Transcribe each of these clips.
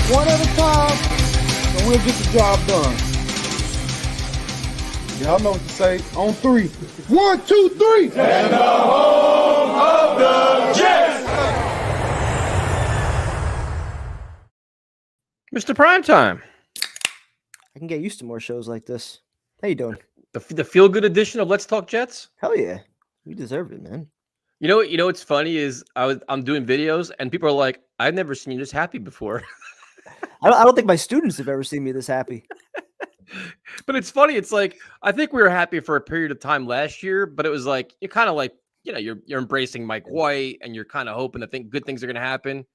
one at a time, and we'll get the job done. Y'all know what to say. On three. 1, 2, 3. And the home of the Jets. Mr. Primetime. I can get used to more shows like this. How you doing? The feel-good edition of Let's Talk Jets. Hell yeah. You deserve it, man. You know what's funny is I'm doing videos and people are like, I've never seen you this happy before. I don't think my students have ever seen me this happy. But it's funny. It's like, I think we were happy for a period of time last year, but it was like, you're kind of like, you're embracing Mike White and you're kind of hoping that good things are going to happen.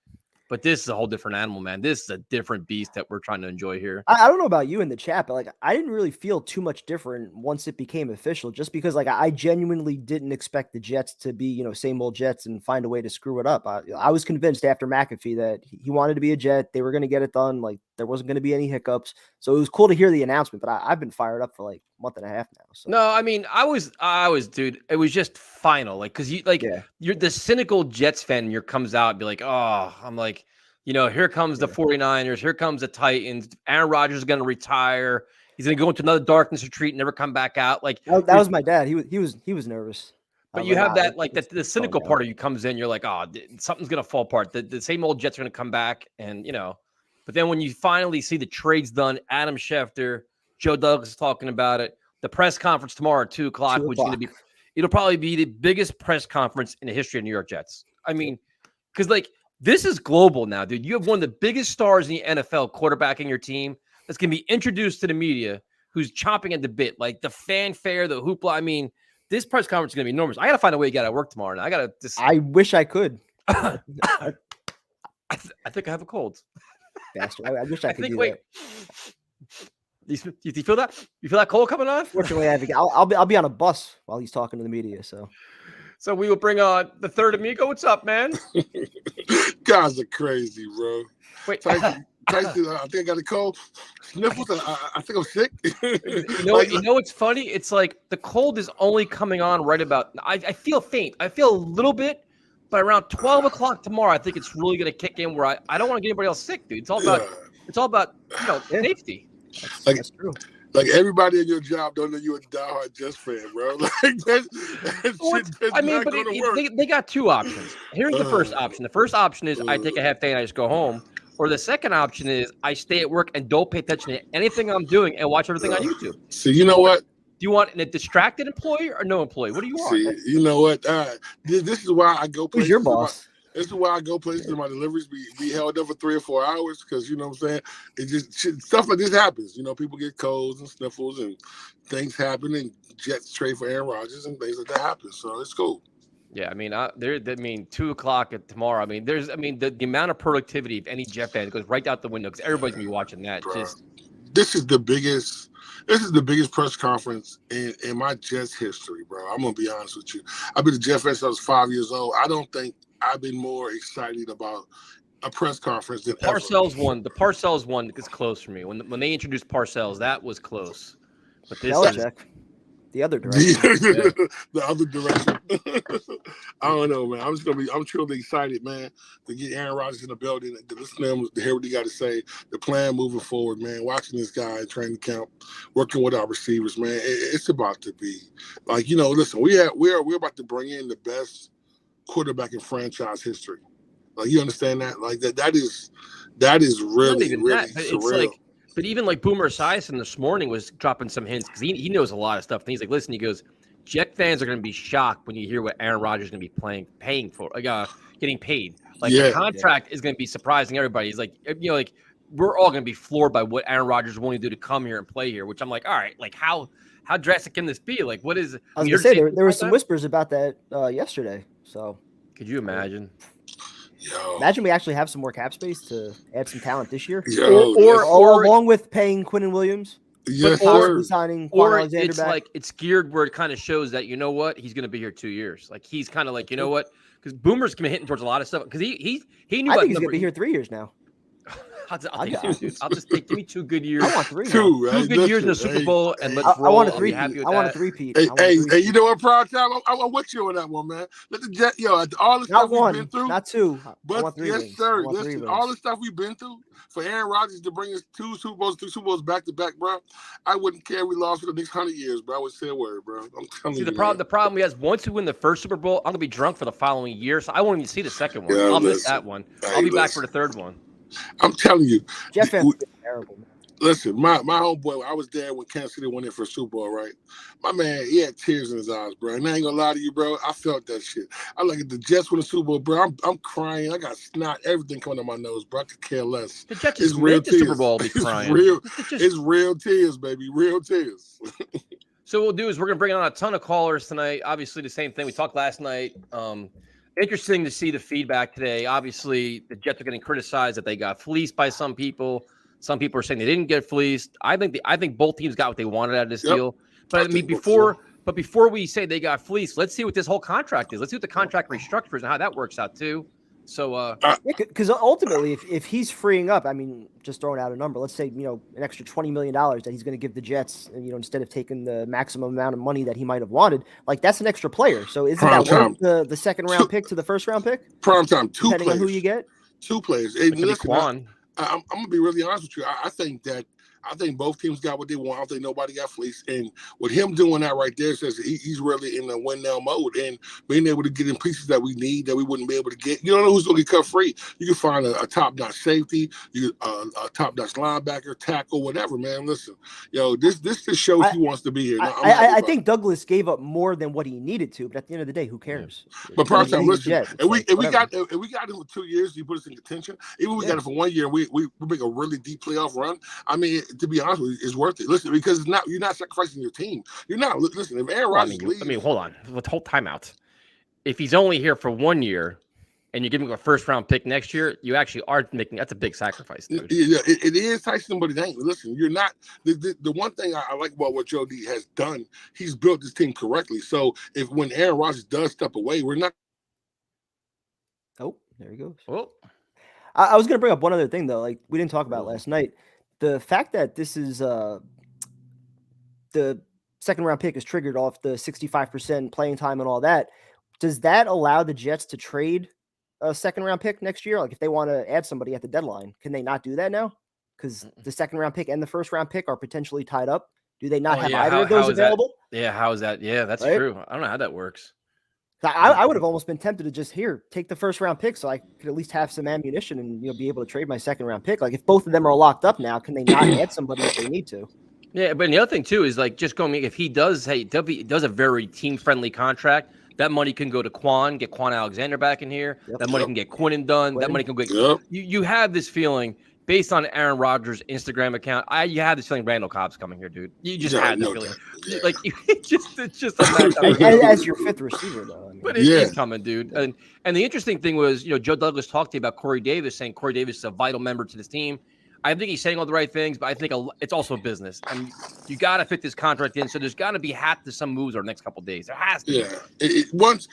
But this is a whole different animal, man. This is a different beast that we're trying to enjoy here. I don't know about you in the chat, but like I didn't really feel too much different once it became official, just because like I genuinely didn't expect the Jets to be, same old Jets and find a way to screw it up. I was convinced after McAfee that he wanted to be a Jet. They were going to get it done. Like there wasn't going to be any hiccups. So it was cool to hear the announcement, but I've been fired up for like a month and a half now. So. No, I mean, I was, dude, it was just final. Like, cause you're the cynical Jets fan and comes out and be like, oh, I'm like, here comes the 49ers. Here comes the Titans. Aaron Rodgers is going to retire. He's going to go into another darkness retreat and never come back out. Like that was my dad. He was nervous. But you have that, like the cynical part of you comes in. You're like, oh, something's going to fall apart. The same old Jets are going to come back. And, but then when you finally see the trades done, Adam Schefter, Joe Douglas is talking about it. The press conference tomorrow at 2:00, which is going to it'll probably be the biggest press conference in the history of New York Jets. I mean, because this is global now, dude. You have one of the biggest stars in the NFL quarterbacking your team that's going to be introduced to the media who's chomping at the bit. Like the fanfare, the hoopla. I mean, this press conference is going to be enormous. I got to find a way to get out of work tomorrow. Now. I wish I could. I think I have a cold. Bastard. I wish I could do that. Do you feel that? You feel that cold coming on? Fortunately, I'll be on a bus while he's talking to the media. So we will bring on the third amigo. What's up, man? Guys are crazy, bro. Wait, Tyson, I think I got a cold. Sniffles. I think I'm sick. You know what's funny? It's like the cold is only coming on right about. I feel faint. I feel a little bit, but around 12 o'clock tomorrow, I think it's really going to kick in. Where I don't want to get anybody else sick, dude. It's all about safety. That's true. Like everybody in your job don't know you're a diehard Jets fan, bro. Like they got two options. Here's the first option. The first option is I take a half day and I just go home. Or the second option is I stay at work and don't pay attention to anything I'm doing and watch everything on YouTube. So you know what? Do you want a distracted employee or no employee? What do you want? See, you know what? This is why I go places. Who's your boss? This is why I go places and my deliveries be held up for 3 or 4 hours because, you know what I'm saying? It just stuff like this happens. People get colds and sniffles and things happen and Jets trade for Aaron Rodgers and things like that happen. So it's cool. Yeah, I mean, 2:00 at tomorrow. I mean, the amount of productivity of any Jet fan goes right out the window because everybody's gonna be watching that. Bro, this is the biggest press conference in my Jets history, bro. I'm gonna be honest with you. I've been a Jet fan since I was 5 years old. I don't think I've been more excited about a press conference than Parcells ever. one. The Parcells one is close for me. When they introduced Parcells, that was close. But this Belichick, the other direction. The other direction. I don't know, man. I'm truly excited, man, to get Aaron Rodgers in the building, to listen to him, to hear what he got to say, the plan moving forward, man. Watching this guy in training camp, working with our receivers, man. It's about to be like, listen, we're about to bring in the best quarterback in franchise history. Like, you understand that? Like that is really surreal. But even like Boomer Esiason this morning was dropping some hints because he knows a lot of stuff. And he's like, listen, he goes, Jet fans are going to be shocked when you hear what Aaron Rodgers is going to be paying for, getting paid. Like the contract is going to be surprising everybody. He's like, we're all going to be floored by what Aaron Rodgers is willing to do to come here and play here. Which I'm like, all right, like how drastic can this be? Like, what is? I was going to say there were some whispers about that yesterday. So could you imagine? Imagine we actually have some more cap space to add some talent this year, or along with paying Quinnen Williams. Yes, signing Alexander back. Like it's geared where it kind of shows that he's going to be here 2 years. Like he's kind of like what, because Boomer's been hitting towards a lot of stuff because he knew. I think he's going to be here 3 years now. I'll take two, dude. I'll just give me 2 good years. I want 3. Two, Two good years in the Super Bowl, and let's roll. I want a I'll be 3. happy with I want a that. 3-peat. Hey, you know what, Prime Time? I'm with you on that one, man. Let the Jet, all the stuff Not we've 1, been through. not 2. I But want 3 yes, rings. sir. I want 3 Listen, rings. all the stuff we've been through, for Aaron Rodgers to bring us 2 Super Bowls back to back, bro. I wouldn't care if we lost for the next 100 years, bro. I would say a word, bro. I'm telling you. The problem we have is once we win the first Super Bowl, I'm gonna be drunk for the following year, so I won't even see the second one. Yeah, I'll miss that one. I'll be back for the third one. I'm telling you, Jeff is terrible, man. Listen, my homeboy, I was there when Kansas City went in for Super Bowl, right? My man, he had tears in his eyes, bro. And I ain't gonna lie to you, bro. I felt that shit. I look at the Jets win the Super Bowl, bro. I'm crying. I got snot, everything coming out my nose, bro. I could care less. The Jets It's just real made the tears. Super Bowl be crying. It's real tears, baby. Real tears. So what we'll do is we're gonna bring on a ton of callers tonight. Obviously, the same thing we talked last night. Interesting to see the feedback today. Obviously, the Jets are getting criticized that they got fleeced by some people. Some people are saying they didn't get fleeced. I think both teams got what they wanted out of this deal. But I mean, before we say they got fleeced, let's see what this whole contract is. Let's see what the contract restructures and how that works out too. So, because ultimately, if he's freeing up, I mean, just throwing out a number, let's say an extra $20 million that he's going to give the Jets, instead of taking the maximum amount of money that he might have wanted, like that's an extra player. So isn't that worth the second round pick to the first round pick? Prime time, 2 depending players. on who you get. 2 players. Hey, listen, I'm gonna be really honest with you. I think both teams got what they want. I don't think nobody got fleeced. And with him doing that right there says he's really in the win now mode and being able to get in pieces that we need that we wouldn't be able to get. You don't know who's going to get cut free. You can find a top-notch safety, a top-notch linebacker, tackle, whatever, man. Listen, this just shows he wants to be here. I think Douglas gave up more than what he needed to, but at the end of the day, who cares? But Prime Time, listen, if we got him for 2 years, you put us in contention. Even if we got him for 1 year and we make a really deep playoff run, I mean, to be honest with you, it's worth it. Listen, because you're not sacrificing your team. You're not. Listen, if Aaron Rodgers leaves, hold on. Let's hold timeout. If he's only here for 1 year and you're giving him a first round pick next year, you actually are making that's a big sacrifice, dude. Yeah, it is Tyson, but it ain't. Listen, you're not. The one thing I like about what Joe D has done, he's built this team correctly. So when Aaron Rodgers does step away, we're not. Oh, there he goes. Well, I was going to bring up one other thing though. Like we didn't talk about last night. The fact that this is the second round pick is triggered off the 65% playing time and all that. Does that allow the Jets to trade a second round pick next year? Like if they want to add somebody at the deadline, can they not do that now? Because the second round pick and the first round pick are potentially tied up. Do they not have either of those available? How is that? Yeah, that's true. I don't know how that works. I would have almost been tempted to just take the first round pick so I could at least have some ammunition and be able to trade my second round pick. Like if both of them are locked up now, can they not add somebody if they need to? Yeah, but the other thing too is like just going if he does does a very team friendly contract, that money can go to Quan, get Quan Alexander back in here. Yep. That money can get Quinnen done. That money can go. You have this feeling based on Aaron Rodgers' Instagram account. You have this feeling Randall Cobb's coming here, dude. You just had the feeling. Yeah. Like it's just as your fifth receiver, though. I mean. But it's coming, dude. And the interesting thing was, Joe Douglas talked to you about Corey Davis, saying Corey Davis is a vital member to this team. I think he's saying all the right things, but I think it's also business. I mean, you got to fit this contract in, so there's got to be some moves over the next couple of days. There has to. Yeah. Once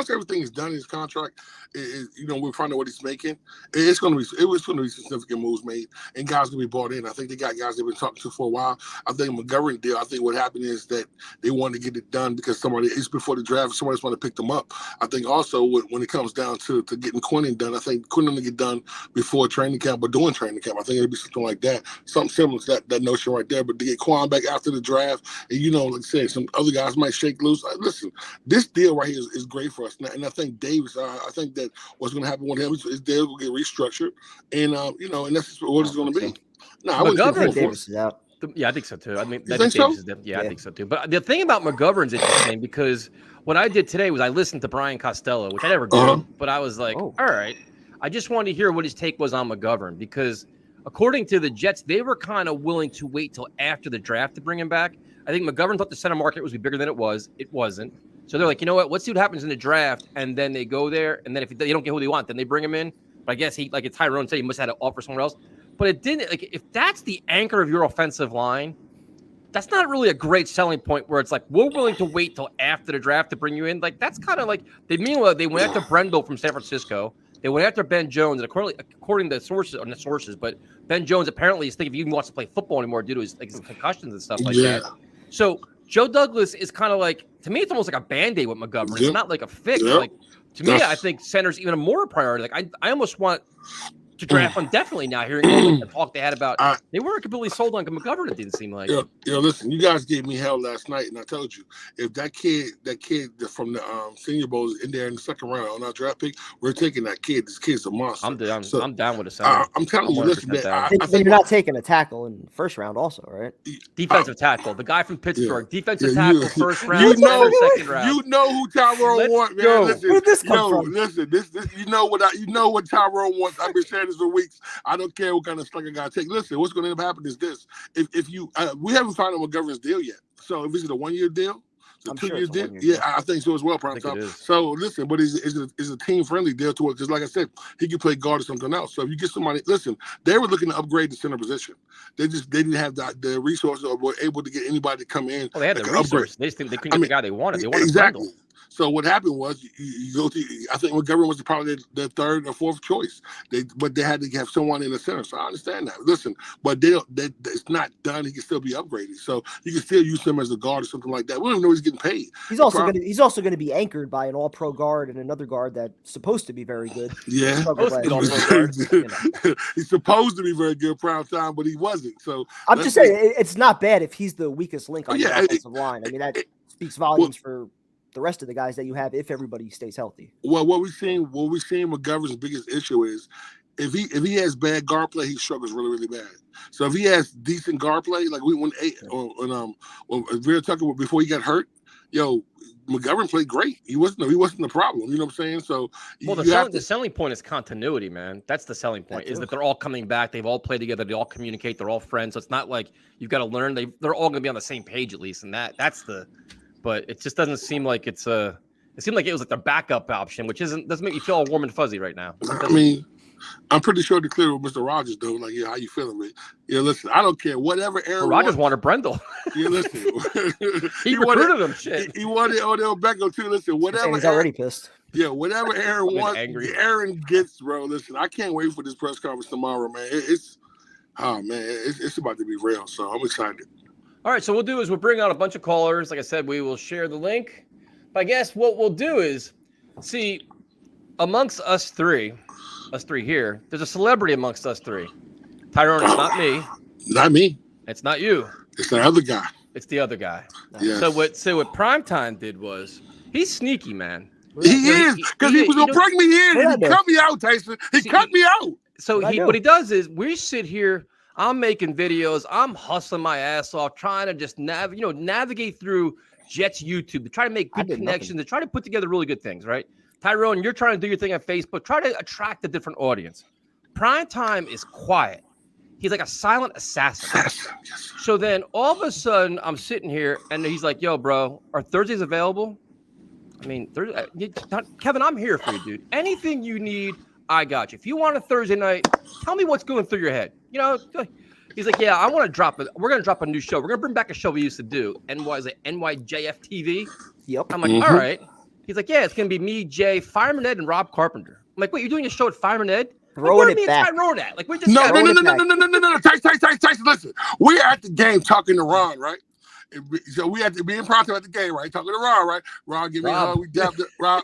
everything is done in his contract, we'll find out what he's making. It was going to be significant moves made, and guys will be bought in. I think they got guys they've been talking to for a while. I think McGovern deal. I think what happened is that they wanted to get it done because it's before the draft. Somebody's want to pick them up. I think also when it comes down to getting Quinnen done, I think Quinnen will get done before training camp, but doing training camp. I think it'll be something like that, something similar to that notion right there. But to get Quan back after the draft, and like I said, some other guys might shake loose. Listen, this deal right here is great for us, and I think Davis. I think that what's going to happen with him is Davis will get restructured, and and that's what it's going to be. No, I wouldn't think Davis is out. Yeah, I think so too. I mean, I think so too. But the thing about McGovern's interesting because what I did today was I listened to Brian Costello, which I never do, but I was like, all right. I just wanted to hear what his take was on McGovern because according to the Jets, they were kind of willing to wait till after the draft to bring him back. I think McGovern thought the center market was bigger than it was. It wasn't. So they're like, you know what? Let's see what happens in the draft. And then they go there. And then if they don't get who they want, then they bring him in. But I guess Tyrone said he must have had to offer somewhere else. But it didn't. Like, if that's the anchor of your offensive line, that's not really a great selling point where it's like, we're willing to wait till after the draft to bring you in. Like, that's kind of like, they went after Brendel from San Francisco. They went after Ben Jones, and according to sources, or not sources, but Ben Jones apparently is thinking if he even wants to play football anymore due to his concussions and stuff like that. So Joe Douglas is kind of like, to me, it's almost like a Band-Aid with McGovern. It's not like a fix. Like, to me, I think center's even a more priority. Like, I almost want to draft him definitely now, hearing all the talk they had about they weren't completely sold on McGovern, it didn't seem like. Listen, you guys gave me hell last night, and I told you, if that kid from the Senior Bowl is in there in the second round on our draft pick, we're taking that kid. This kid's a monster. I'm down with the center. I'm telling you, listen, man, I think you're not taking a tackle in first round also, right? Defensive tackle. The guy from Pittsburgh. Defensive tackle, first round, second round. You know who Tyrone wants, man. Where'd this come from? Listen, this you know what Tyrone wants. I've been saying this for weeks. I don't care what kind of slug I got to take. Listen, what's going to end up happening is this. If you we haven't found out McGovern's deal yet. So if it's a 1-year deal, a 2-year deal, I think so as well, prime time. So listen, but it's a team-friendly deal to it because, like I said, he can play guard or something else. So if you get somebody, listen, they were looking to upgrade the center position. They didn't have the resources or were able to get anybody to come in. Well, they had the resources. They couldn't get the guy they wanted. They wanted exactly. Brundle. So what happened was you go to. I think McGovern was probably their third or fourth choice. But they had to have someone in the center. So I understand that. Listen, but it's not done. He can still be upgraded. So you can still use him as a guard or something like that. We don't even know he's getting paid. He's also going to be anchored by an All-Pro guard and another guard that's supposed to be very good. Yeah, he's supposed to be very good prime time, but he wasn't. So I'm just saying it's not bad if he's the weakest link on the offensive line. I mean that speaks volumes for the rest of the guys that you have if everybody stays healthy. Well, what we're seeing McGovern's biggest issue is if he has bad guard play, he struggles really, really bad. So if he has decent guard play, like when Vera Tucker before he got hurt, McGovern played great. He wasn't the problem. You know what I'm saying? So the selling point is continuity, man. That's the selling point. Is that they're all coming back. They've all played together. They all communicate. They're all friends. So it's not like you've got to learn. They're all going to be on the same page at least, and that's the. But it just doesn't seem like it seemed like it was like the backup option, which doesn't make me feel all warm and fuzzy right now. I mean, I'm pretty sure they're clear with Mr. Rodgers, though. Like, how you feeling, man? Listen, I don't care. Whatever Aaron Rodgers wanted Brundle. Listen. he recruited him, shit. He wanted Odell Beckham, too. Listen, whatever. He's already pissed. Yeah, whatever Aaron wants, Aaron gets, bro. Listen, I can't wait for this press conference tomorrow, man. It's about to be real, so I'm excited. All right, so we'll do is we'll bring on a bunch of callers. Like I said, we will share the link. But I guess what we'll do is, see, amongst us three here, there's a celebrity amongst us three. Tyrone, it's not me. Not me. It's not you. It's the other guy. It's the other guy. Yes. So what Primetime did was, he's sneaky, man. He is, because he was going to bring me in and he cut me out, Tyson. He cut me out. So what he does is, we sit here, I'm making videos. I'm hustling my ass off, trying to just navigate through Jets YouTube to try to make good connections, to try to put together really good things, right? Tyrone, you're trying to do your thing on Facebook. Try to attract a different audience. Primetime is quiet. He's like a silent assassin. So then all of a sudden, I'm sitting here, and he's like, yo, bro, are Thursdays available? I mean, Kevin, I'm here for you, dude. Anything you need, I got you. If you want a Thursday night, tell me what's going through your head. He's like, yeah, we're going to drop a new show. We're going to bring back a show we used to do. NYJF TV. Yep. I'm like, all right. He's like, yeah, it's going to be me, Jay, Fireman Ed, and Rob Carpenter. I'm like, wait, you're doing a show at Fireman Ed? Throwing it back. Tyrone at? Like, we're just no. Tyson, listen. We're at the game talking to Ron, right? So we had to be in Pronto at the game, right? Talking to Ron, right? Ron, give me a hug. We dabbed it. Rob.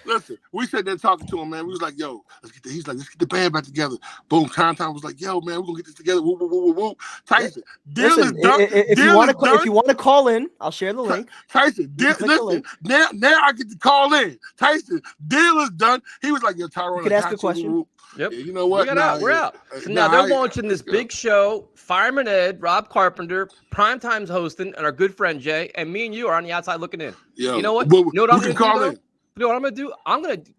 Listen, we sat there talking to him, man. We was like, yo, he's like, let's get the band back together. Boom. Time was like, yo, man, we're going to get this together. Woo, woo, woo, woo, woo. Tyson, deal is done. If you want to call in, I'll share the link. Tyson, listen, now I get to call in. Tyson, deal is done. He was like, yo, Tyrone. You can ask a question. Yep. Yeah, you know what? We're out. So now they're launching this big show. Fireman Ed, Rob Carpenter, Primetime's hosting, and our good friend Jay, and me and you are on the outside looking in. Yo, you know what? You know what I'm going to call in? You know what I'm gonna do? I'm gonna do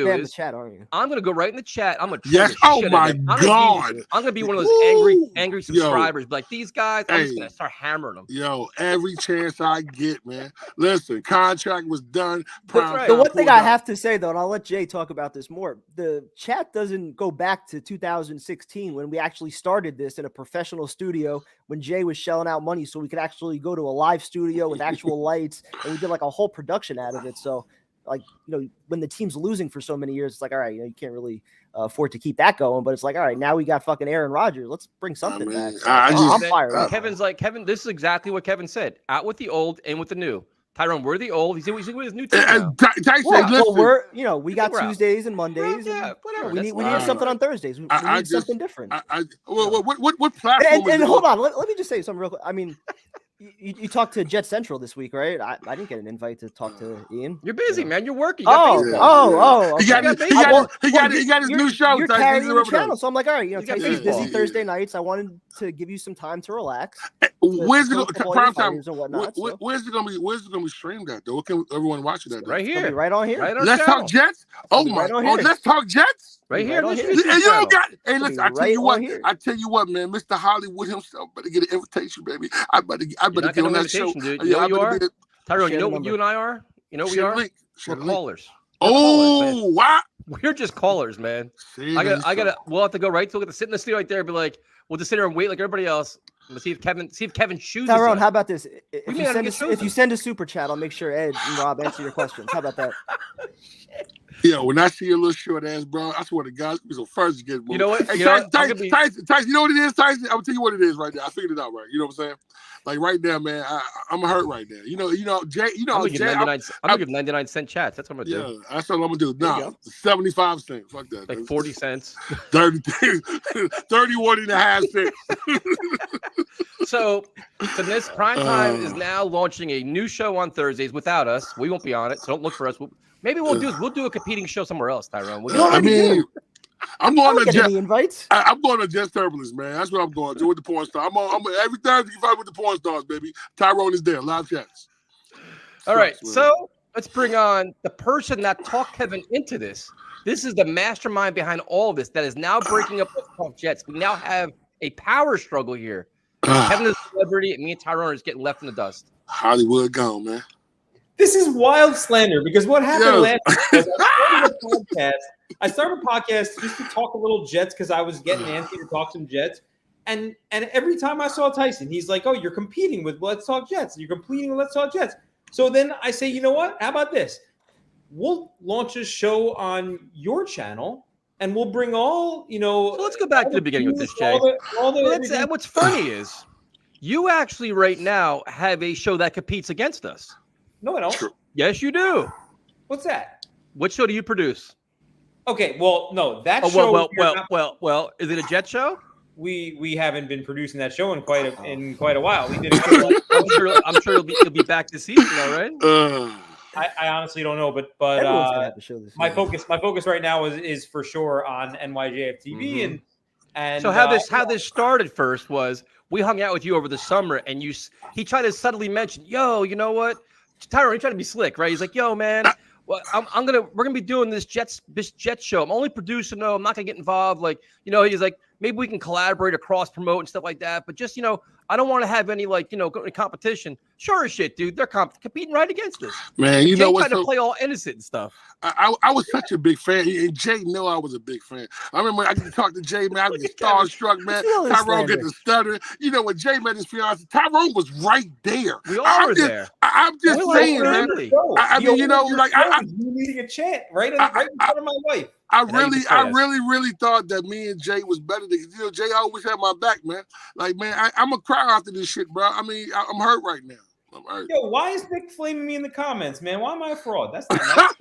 spam is the chat, aren't you? I'm gonna go right in the chat. I'm gonna oh my God. I'm gonna be one of those angry subscribers. Like these guys, I'm just gonna start hammering them. Yo, every chance I get, man. Listen, contract was done. The one thing I have to say though, and I'll let Jay talk about this more. The chat doesn't go back to 2016 when we actually started this in a professional studio when Jay was shelling out money so we could actually go to a live studio with actual lights and we did like a whole production out of it. So like, when the team's losing for so many years, it's like, all right, you can't really afford to keep that going. But it's like, all right, now we got fucking Aaron Rodgers. Let's bring something back. So, I'm fired up. Kevin's like, Kevin, this is exactly what Kevin said. Out with the old, in with the new. Tyrone, we're the old. He's with his new team now. Well, we got Tuesdays and Mondays. Whatever. We need something on Thursdays. We need something different. What platform? And hold on, let me just say something real quick. I mean, you talked to Jet Central this week, right? I didn't get an invite to talk to Ian. You're busy, man. You're working. Okay. He got his new show. You're carrying the channel, so I'm like, all right, Tyson's busy Thursday nights. I wanted to give you some time to relax. Where's it prime time? Where's it gonna be streamed at though? What can everyone watch it at? Right here, right on here. Right on Let's Talk Jets. Oh my! Let's Talk Jets. Right here. Right you don't got. Hey, listen. I tell you what, man. Mr. Hollywood himself better get an invitation, baby. I better get on that show. Dude. You know you are? Tyrone, you know what you and I are? You know what we are? We're callers. Oh, wow. We're just callers, man. We'll have to go right to sit in the studio right there and be like, we'll just sit there and wait like everybody else. Let's see if Kevin chooses. Tyrone, how about this? If you send a super chat, I'll make sure Ed and Rob answer your questions. How about that? Yeah, when I see your little short ass, bro, I swear to God, it's the first to get moved. You know what? Hey, Tyson, you know what it is, Tyson? I'm gonna tell you what it is right now. I figured it out right. You know what I'm saying? Like right now, man, I'm hurt right now. Jay. I'm gonna give 99-cent chats. That's what I'm gonna do. Yeah, that's what I'm gonna do. Nah, 75 cents. Fuck that. Like 40 cents. 31.5 cents. So this prime time is now launching a new show on Thursdays without us. We won't be on it, so don't look for us. Maybe we'll do a competing show somewhere else, Tyrone. I'm going to Jet. Invites. I'm going to Jet Turbulence, man. That's what I'm going to with the porn star. I'm every Thursday you fight with the porn stars, baby. Tyrone is there, live chats. All right, so let's bring on the person that talked Kevin into this. This is the mastermind behind all of this that is now breaking up the Talk Jets. We now have a power struggle here. Kevin is a celebrity, and me and Tyrone are just getting left in the dust. Hollywood gone, man. This is wild slander because what happened last week was I started a podcast just to talk a little Jets because I was getting antsy to talk some Jets. And every time I saw Tyson, he's like, oh, you're competing with Let's Talk Jets. You're competing with Let's Talk Jets. So then I say, you know what? How about this? We'll launch a show on your channel and we'll bring all, So let's go back to the beginning with this, Jay. What's funny is you actually right now have a show that competes against us. No, I don't. Yes, you do. What's that? What show do you produce? Okay, well, no, that show. Well. Is it a Jet show? We haven't been producing that show in quite a while. We did. I'm sure you'll be back this season, though, right? I honestly don't know, but my focus right now is for sure on NYJF TV and so how this started first was we hung out with you over the summer and he tried to subtly mention, yo, you know what? Tyrone, he tried to be slick, right? He's like, yo, man, well, we're gonna be doing this Jet show. I'm only producing, no, I'm not gonna get involved. Like, he's like, maybe we can collaborate or cross promote and stuff like that. But just, I don't want to have any competition. Sure as shit, dude. They're competing right against us. Man, you know what? Trying to play all innocent and stuff. I was such a big fan, and Jay knew I was a big fan. I remember I could talk to Jay, man. I was starstruck, man. Tyrone get the stutter. When Jay met his fiance, Tyrone was right there. We all were there. I'm just saying, man. You needing a chant right in front of my wife. I really thought that me and Jay was better than Jay always had my back, man. Like, man, I'm gonna cry after this shit, bro. I mean, I'm hurt right now. I'm hurt. Yo, why is Nick flaming me in the comments, man? Why am I a fraud? That's not nice.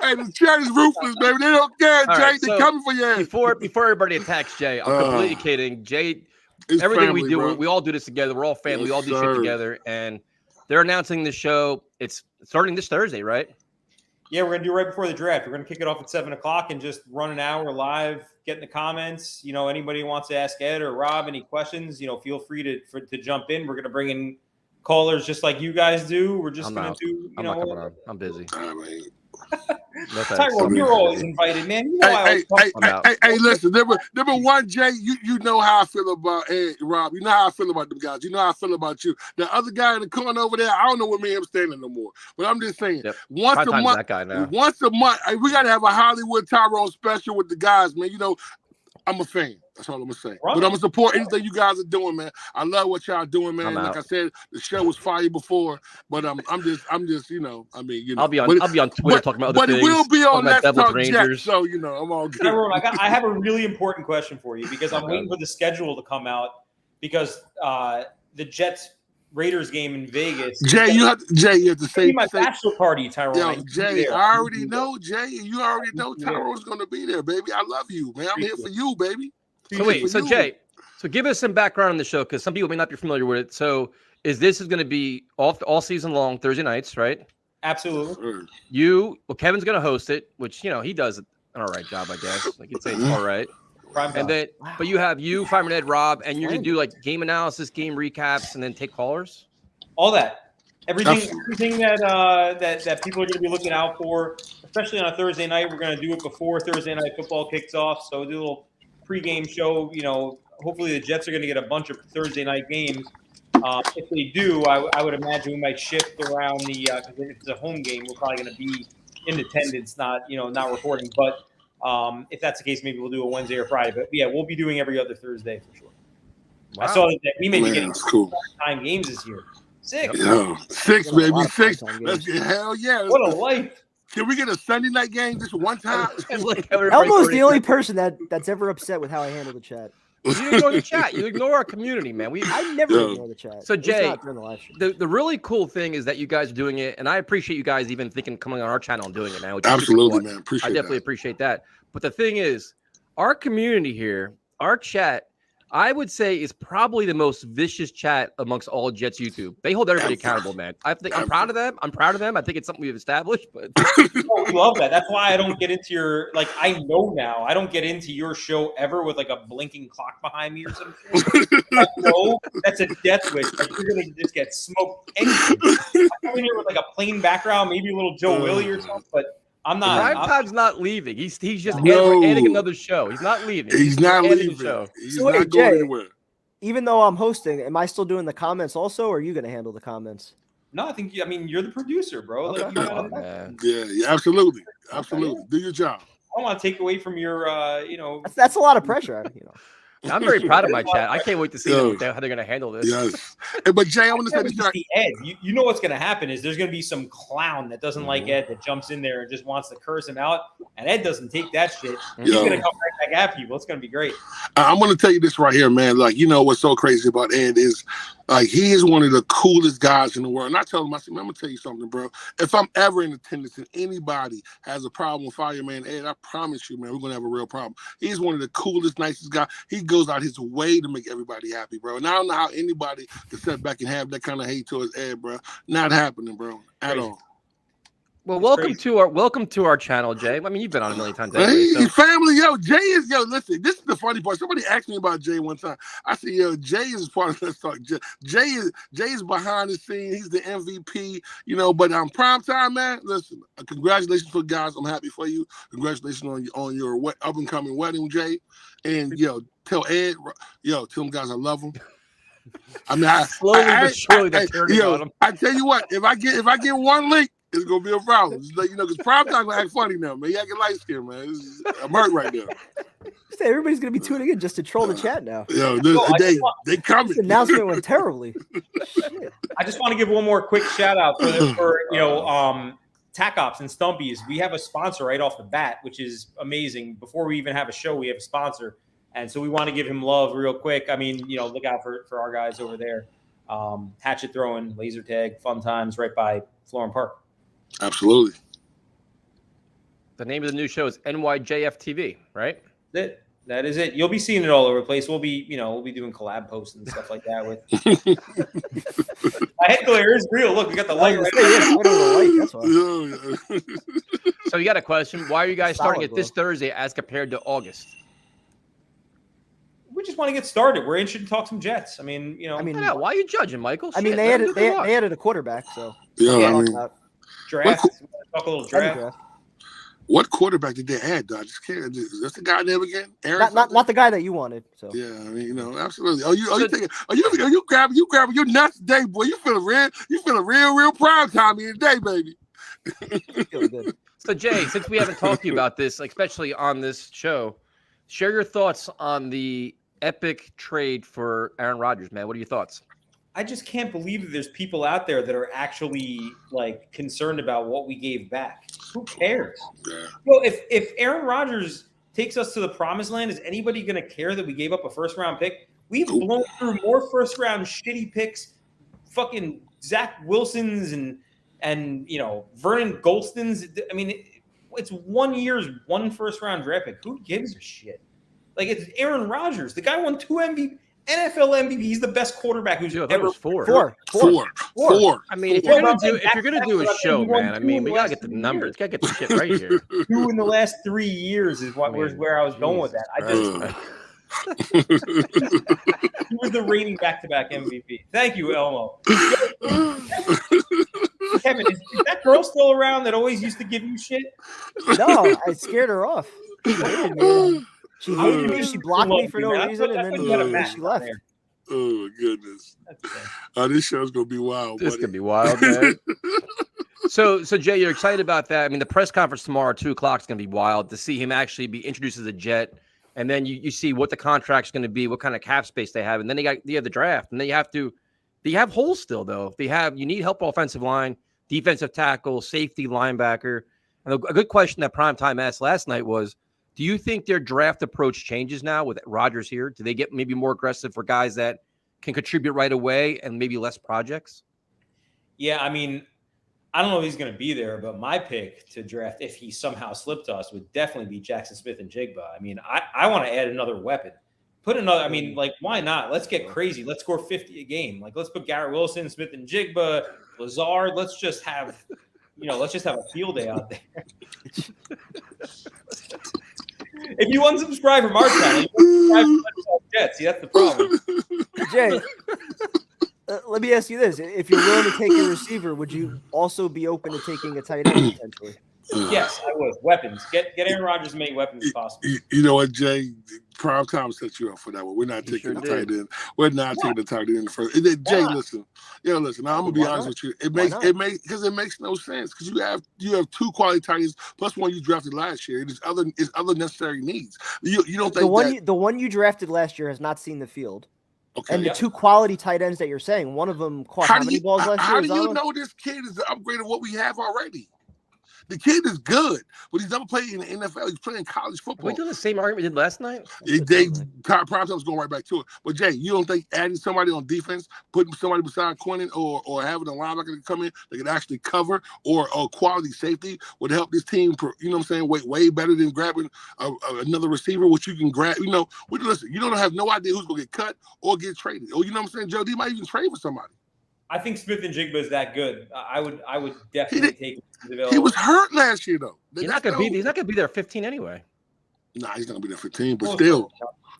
Hey, the chat is ruthless, baby. They don't care, Jay. Right, They're coming for you. Before everybody attacks Jay, I'm completely kidding. Jay, everything family, we do, bro. We all do this together. We're all family. Yes, we all do shit together. And they're announcing the show. It's starting this Thursday, right? Yeah, we're going to do it right before the draft. We're going to kick it off at 7 o'clock and just run an hour live, get in the comments. Anybody wants to ask Ed or Rob any questions, feel free to jump in. We're going to bring in callers just like you guys do. We're just going to do, I'm not coming on. I'm busy. Tyrone, you're always invited, man. Hey, listen, number one, Jay, you know how I feel about Ed, Rob. You know how I feel about them guys. You know how I feel about you. The other guy in the corner over there, I don't know where me and him standing no more. But I'm just saying, once a month, we got to have a Hollywood Tyrone special with the guys, man. I'm a fan. That's all I'm gonna say. Right. But I'm gonna support anything you guys are doing, man. I love what y'all doing, man. Like I said, the show was fire before, but I'm just, you know, I mean, you know, I'll be on Twitter talking about other things. But it will be on Let's Devils Talk Rangers. Jets, so you know, I'm all good. Tyrone, I have a really important question for you because I'm waiting for the schedule to come out because the Jets Raiders game in Vegas. Jay, you have to say my bachelor party, Tyrone. Yo, Jay, I already know, Jay. You already know Tyrone's gonna be there, baby. I love you, man. I'm here for you, baby. So wait, so Jay, so give us some background on the show because some people may not be familiar with it. So this is going to be all season long, Thursday nights, right? Absolutely. Kevin's going to host it, which he does an all right job, I guess. Like you'd say it's all right. And then, but you have Fireman Ed, Rob, and you're going to do like game analysis, game recaps, and then take callers. All that, everything that people are going to be looking out for, especially on a Thursday night. We're going to do it before Thursday night football kicks off, so do a little pregame show. You know, hopefully the Jets are going to get a bunch of Thursday night games. If they do, I would imagine we might shift around because if it's a home game, we're probably going to be in attendance, not recording. But if that's the case, maybe we'll do a Wednesday or Friday. But yeah, we'll be doing every other Thursday for sure. Wow. I saw that we may be getting time games this year. 6. Yeah, 6, baby, 6. Let's get hell yeah. What a life. Can we get a Sunday night game just one time? Elmo's the only person that's ever upset with how I handle the chat. You ignore the chat. You ignore our community, man. I never ignore the chat. So Jay, the really cool thing is that you guys are doing it, and I appreciate you guys even coming on our channel and doing it, man. Absolutely, man. I definitely appreciate that. But the thing is, our community here, our chat, I would say is probably the most vicious chat amongst all Jets YouTube. They hold everybody accountable, man. I'm proud of them. I think it's something we've established. But we love that. That's why I don't get into your I know now. I don't get into your show ever with like a blinking clock behind me or something. I know that's a death wish. Like you're gonna just get smoked. Anything. I come in here with like a plain background, maybe a little Joe Willie or something, but. I'm not. Prime Time's not leaving. He's just adding another show. He's not leaving. He's not leaving. He's not going anywhere. Even though I'm hosting, am I still doing the comments also, or are you going to handle the comments? No, I think you're the producer, bro. Okay. Yeah, absolutely. Do your job. I don't want to take away from your, That's a lot of pressure, I'm very proud of my chat. I can't wait to see how they're going to handle this. Yes. But Jay, I want to say this. Ed, you know what's going to happen is there's going to be some clown that doesn't like Ed that jumps in there and just wants to curse him out, and Ed doesn't take that shit. He's going to come right back after you. Well, it's going to be great. I'm going to tell you this right here, man. Like, what's so crazy about Ed is he is one of the coolest guys in the world. And I tell him, I said, man, I'm going to tell you something, bro. If I'm ever in attendance and anybody has a problem with Fireman Ed, I promise you, man, we're going to have a real problem. He's one of the coolest, nicest guys. He goes out his way to make everybody happy, bro. And I don't know how anybody can sit back and have that kind of hate towards Ed, bro. Not happening, bro, at all. Well, welcome to our channel, Jay. I mean, you've been on a million times. Family, Jay is listen. This is the funny part. Somebody asked me about Jay one time. I said, Jay is part of Let's Talk. Jay is behind the scene. He's the MVP, But prime time, man. Listen, congratulations for guys. I'm happy for you. Congratulations on your up and coming wedding, Jay. And tell Ed, tell them guys I love them. I mean, slowly but surely they're turning on him. I tell you what, if I get one link, it's gonna be a problem. Just because prime time gonna act funny now, man. You get light skin, man. I'm hurt right now. Everybody's gonna be tuning in just to troll the chat now. They coming. This announcement went terribly. Shit. I just want to give one more quick shout out for Tac Ops and Stumpies. We have a sponsor right off the bat, which is amazing. Before we even have a show, we have a sponsor, and so we want to give him love real quick. I mean, look out for our guys over there. Hatchet throwing, laser tag, fun times right by Florham Park. Absolutely. The name of the new show is NYJF TV, right? That is it. You'll be seeing it all over the place. We'll be doing collab posts and stuff like that with. My head glare is real. Look, we got the light right there. So you got a question? Why are you guys starting it this Thursday as compared to August? We just want to get started. We're interested to talk some Jets. I mean, why are you judging, Michael? I mean, they added a quarterback, so draft. Talk a little draft. What quarterback did they add, though? I just can't. Is that the guy name again? Not the guy that you wanted. So yeah, I mean, absolutely. Are you grabbing your nuts today, boy? You feeling real prime time today, baby. So Jay, since we haven't talked to you about this, especially on this show, Share your thoughts on the epic trade for Aaron Rodgers, man. What are your thoughts? I just can't believe that there's people out there that are actually like concerned about what we gave back. Who cares? Yeah. Well, if Aaron Rodgers takes us to the promised land, is anybody going to care that we gave up a first round pick? We've blown through more first round shitty picks, fucking Zach Wilsons and Vernon Golstons. I mean, it's 1 year's one first round draft pick. Who gives a shit? Like, it's Aaron Rodgers. The guy won 2 NFL MVP. He's the best quarterback who's ever. Four. I mean, if you're gonna do a show, man, I mean, we gotta get the numbers. Gotta get the shit right here. 2 in the last 3 years is where I was going with that. He was the reigning back-to-back MVP. Thank you, Elmo. Kevin, is that girl still around that always used to give you shit? No, I scared her off. She hated me. She blocked me for no reason, and then she left. Oh my goodness! This show's gonna be wild. This could be wild, man. So Jay, you're excited about that? I mean, the press conference tomorrow, 2:00, is gonna be wild to see him actually be introduced as a Jet, and then you see what the contract's gonna be, what kind of cap space they have, and then you have the draft, and then they have holes still though. You need help offensive line, defensive tackle, safety, linebacker. And a good question that Primetime asked last night was, do you think their draft approach changes now with Rodgers here? Do they get maybe more aggressive for guys that can contribute right away and maybe less projects? Yeah, I mean, I don't know if he's going to be there, but my pick to draft, if he somehow slipped to us, would definitely be Jackson Smith and Jigba. I mean, I want to add another weapon. I mean, like, why not? Let's get crazy. Let's score 50 a game. Like, let's put Garrett Wilson, Smith and Jigba, Lazard. Let's just have a field day out there. If you unsubscribe from our channel, you unsubscribe from Jets. See, that's the problem. Jay, let me ask you this. If you're willing to take a receiver, would you also be open to taking a tight end potentially? Yes, I would. Weapons. Get Aaron Rodgers as many weapons as possible. You know what, Jay? Primetime set you up for that one. We're not taking the tight end. We're not taking the tight end first. Jay, listen. Now, I'm gonna be honest with you. It makes no sense because you have 2 quality tight ends plus one you drafted last year. It's other necessary needs. You don't think the one you drafted last year has not seen the field. Okay. And the 2 quality tight ends that you're saying, one of them caught how many balls last year? How do you know this kid is the upgrade of what we have already? The kid is good, but he's never played in the NFL. He's playing college football. Are we doing the same argument we did last night? Primetime going right back to it. But Jay, you don't think adding somebody on defense, putting somebody beside Quinnen, or having a linebacker to come in that can actually cover, or quality safety would help this team? You know what I'm saying? Way better than grabbing another receiver, which you can grab. Listen, you don't have no idea who's gonna get cut or get traded. Or you know what I'm saying, Joe? They might even trade for somebody. I think Smith and Jigba is that good. I would definitely take him. He was hurt last year, though. He's not gonna be there 15 anyway. Nah, he's not gonna be there 15, but still,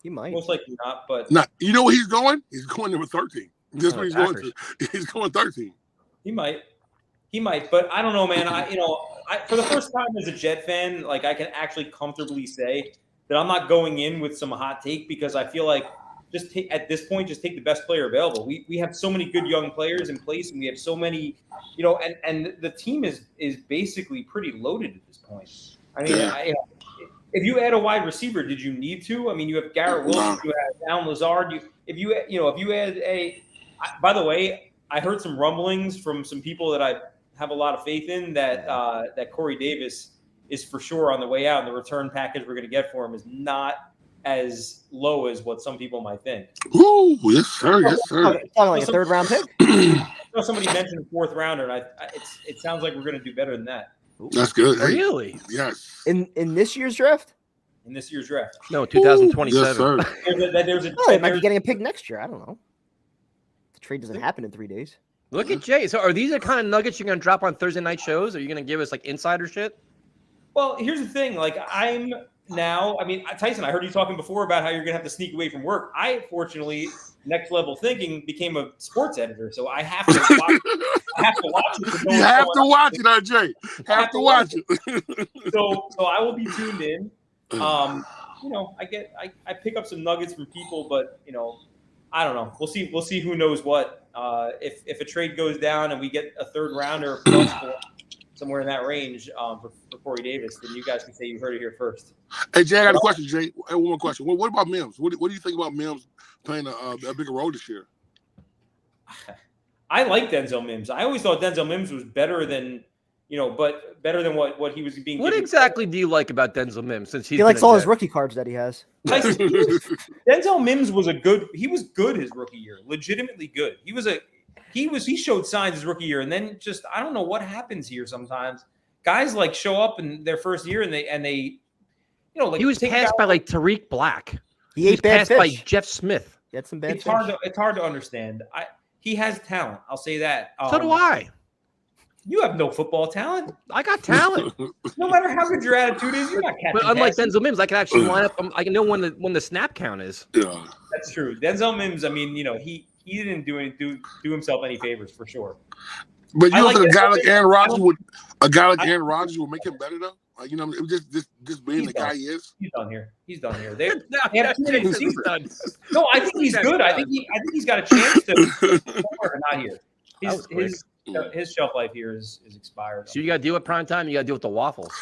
he might. Most likely not. But you know where he's going? He's going number 13. That's where he's going to. He's going 13. He might, but I don't know, man. For the first time as a Jet fan, like, I can actually comfortably say that I'm not going in with some hot take because I feel like at this point, just take the best player available. We have so many good young players in place, and we have so many, and the team is basically pretty loaded at this point. I mean, if you add a wide receiver, did you need to? I mean, you have Garrett Wilson, you have Down Lazard. If you add by the way, I heard some rumblings from some people that I have a lot of faith in that Corey Davis is for sure on the way out, and the return package we're going to get for him is not as low as what some people might think. Ooh, yes, sir. Yes, sir. Talking like a 3rd round pick? Somebody mentioned a 4th rounder, and it sounds like we're going to do better than that. That's good. Really? Yes. In this year's draft? In this year's draft. No, 2027. Yes, sir. They might be getting a pick next year. I don't know. The trade doesn't happen in 3 days. Look at Jay. So are these the kind of nuggets you're going to drop on Thursday night shows? Are you going to give us like insider shit? Well, here's the thing. Like, Tyson, I heard you talking before about how you're going to have to sneak away from work. I, fortunately, next level thinking, became a sports editor, so I have to watch, it. You have to watch it, RJ. Have to watch it. So I will be tuned in. I pick up some nuggets from people, but I don't know. We'll see who knows what. If a trade goes down and we get a 3rd rounder plus somewhere in that range for Corey Davis, then you guys can say you heard it here first. Hey, Jay, I got a question, Jay. Hey, one more question. What about Mims? What do you think about Mims playing a bigger role this year? I like Denzel Mims. I always thought Denzel Mims was better than, but better than what he was being. What exactly do you like about Denzel Mims? Since he likes all his rookie cards that he has. Denzel Mims was he was good his rookie year, legitimately good. He showed signs his rookie year, and then just I don't know what happens here sometimes. Guys like show up in their first year and they like he was passed by like Tariq Black. He ate bad passed fish. by Jeff Smith. He had some bad it's fish. hard to understand. He has talent. I'll say that. So do I. You have no football talent. I got talent. No matter how good your attitude is, you're not catching. But unlike passes. Denzel Mims, I can actually line up. I can know when the snap count is. Yeah, That's true. Denzel Mims. I mean, he didn't do himself any favors for sure. but you know, like a guy Denzel like Aaron Rodgers Mims. would make him better though. Like, just being the guy he is. He's done here. They have too many receivers. No, I think he's good. I think he's got a chance to. Not here. His shelf life here is expired. So you got to deal with prime time. You got to deal with the waffles.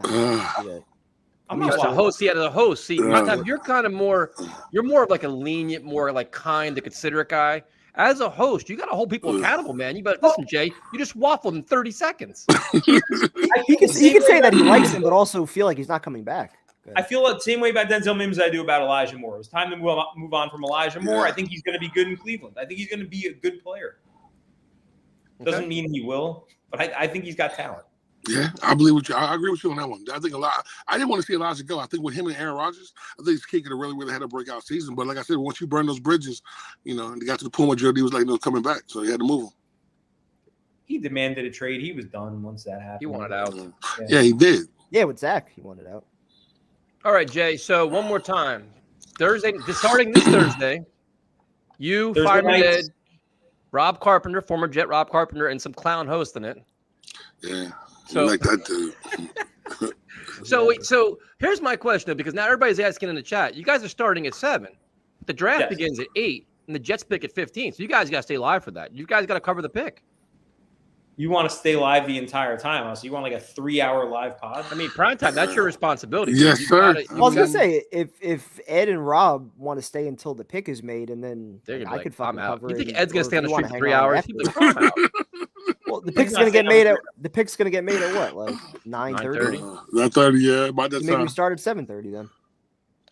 I'm not the host. See, the host. See, prime time, you're kind of more. You're more of like a lenient, more like kind, to considerate guy. As a host, you got to hold people accountable, man. You better listen, Jay. You just waffled in 30 seconds. He can say that he likes him, but also feel like he's not coming back. I feel the same way about Denzel Mims as I do about Elijah Moore. It's time to move on from Elijah Moore. I think he's going to be good in Cleveland. I think he's going to be a good player. Doesn't mean he will, but I think he's got talent. Yeah, I believe with you. I agree with you on that one. I think a lot. I didn't want to see Elijah go. I think with him and Aaron Rodgers, I think he could have really had a breakout season. But like I said, once you burn those bridges, and they got to the point where Jody was like, no, coming back, so he had to move him. He demanded a trade. He was done once that happened. He wanted out. Yeah, he did. Yeah, with Zach, he wanted out. All right, Jay. So one more time, starting this Thursday, you, Fireman Ed, Rob Carpenter, former Jet Rob Carpenter, and some clown hosting it. Yeah. So like that dude. So here's my question, because now everybody's asking in the chat. You guys are starting at 7. The draft begins at 8, and the Jets pick at 15. So you guys got to stay live for that. You guys got to cover the pick. You want to stay live the entire time, so you want like a 3-hour live pod? I mean, prime time. That's your responsibility. Yes, sir. I was gonna say if Ed and Rob want to stay until the pick is made, and then I could fucking cover it. You think Ed's gonna stay on the street for 3 hang out hours? afterwards. He's like, I'm out. Well, the pick's gonna get made at what, like 9:30? 9:30, yeah. By that Maybe time. we start at 7:30 then.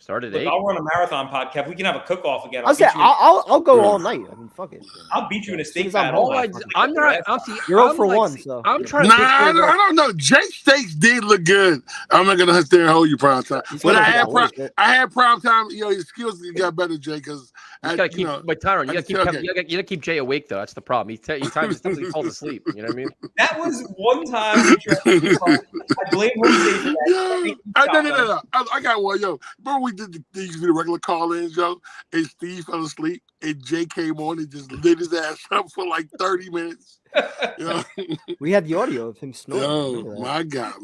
Start at Look, 8. I'll run a marathon podcast. We can have a cook-off again. I'll go all night. I mean, fuck it. I'll beat you in a steak I'm battle. I'm not. You're 0 I'm for like, 1, so I'm trying to. I don't know. Jake Steaks did look good. I'm not gonna sit there and hold you prime time. But I had prime time. His skills got better, Jay. Because you gotta keep my timer. You gotta keep Jay awake though. That's the problem. He times he falls asleep. You know what I mean? That was one time. I blame Jose for that. No. I got one, yo. Remember we did the regular call-ins, yo, and Steve fell asleep, and Jay came on and just lit his ass up for like 30 minutes. We had the audio of him snoring. Oh my God.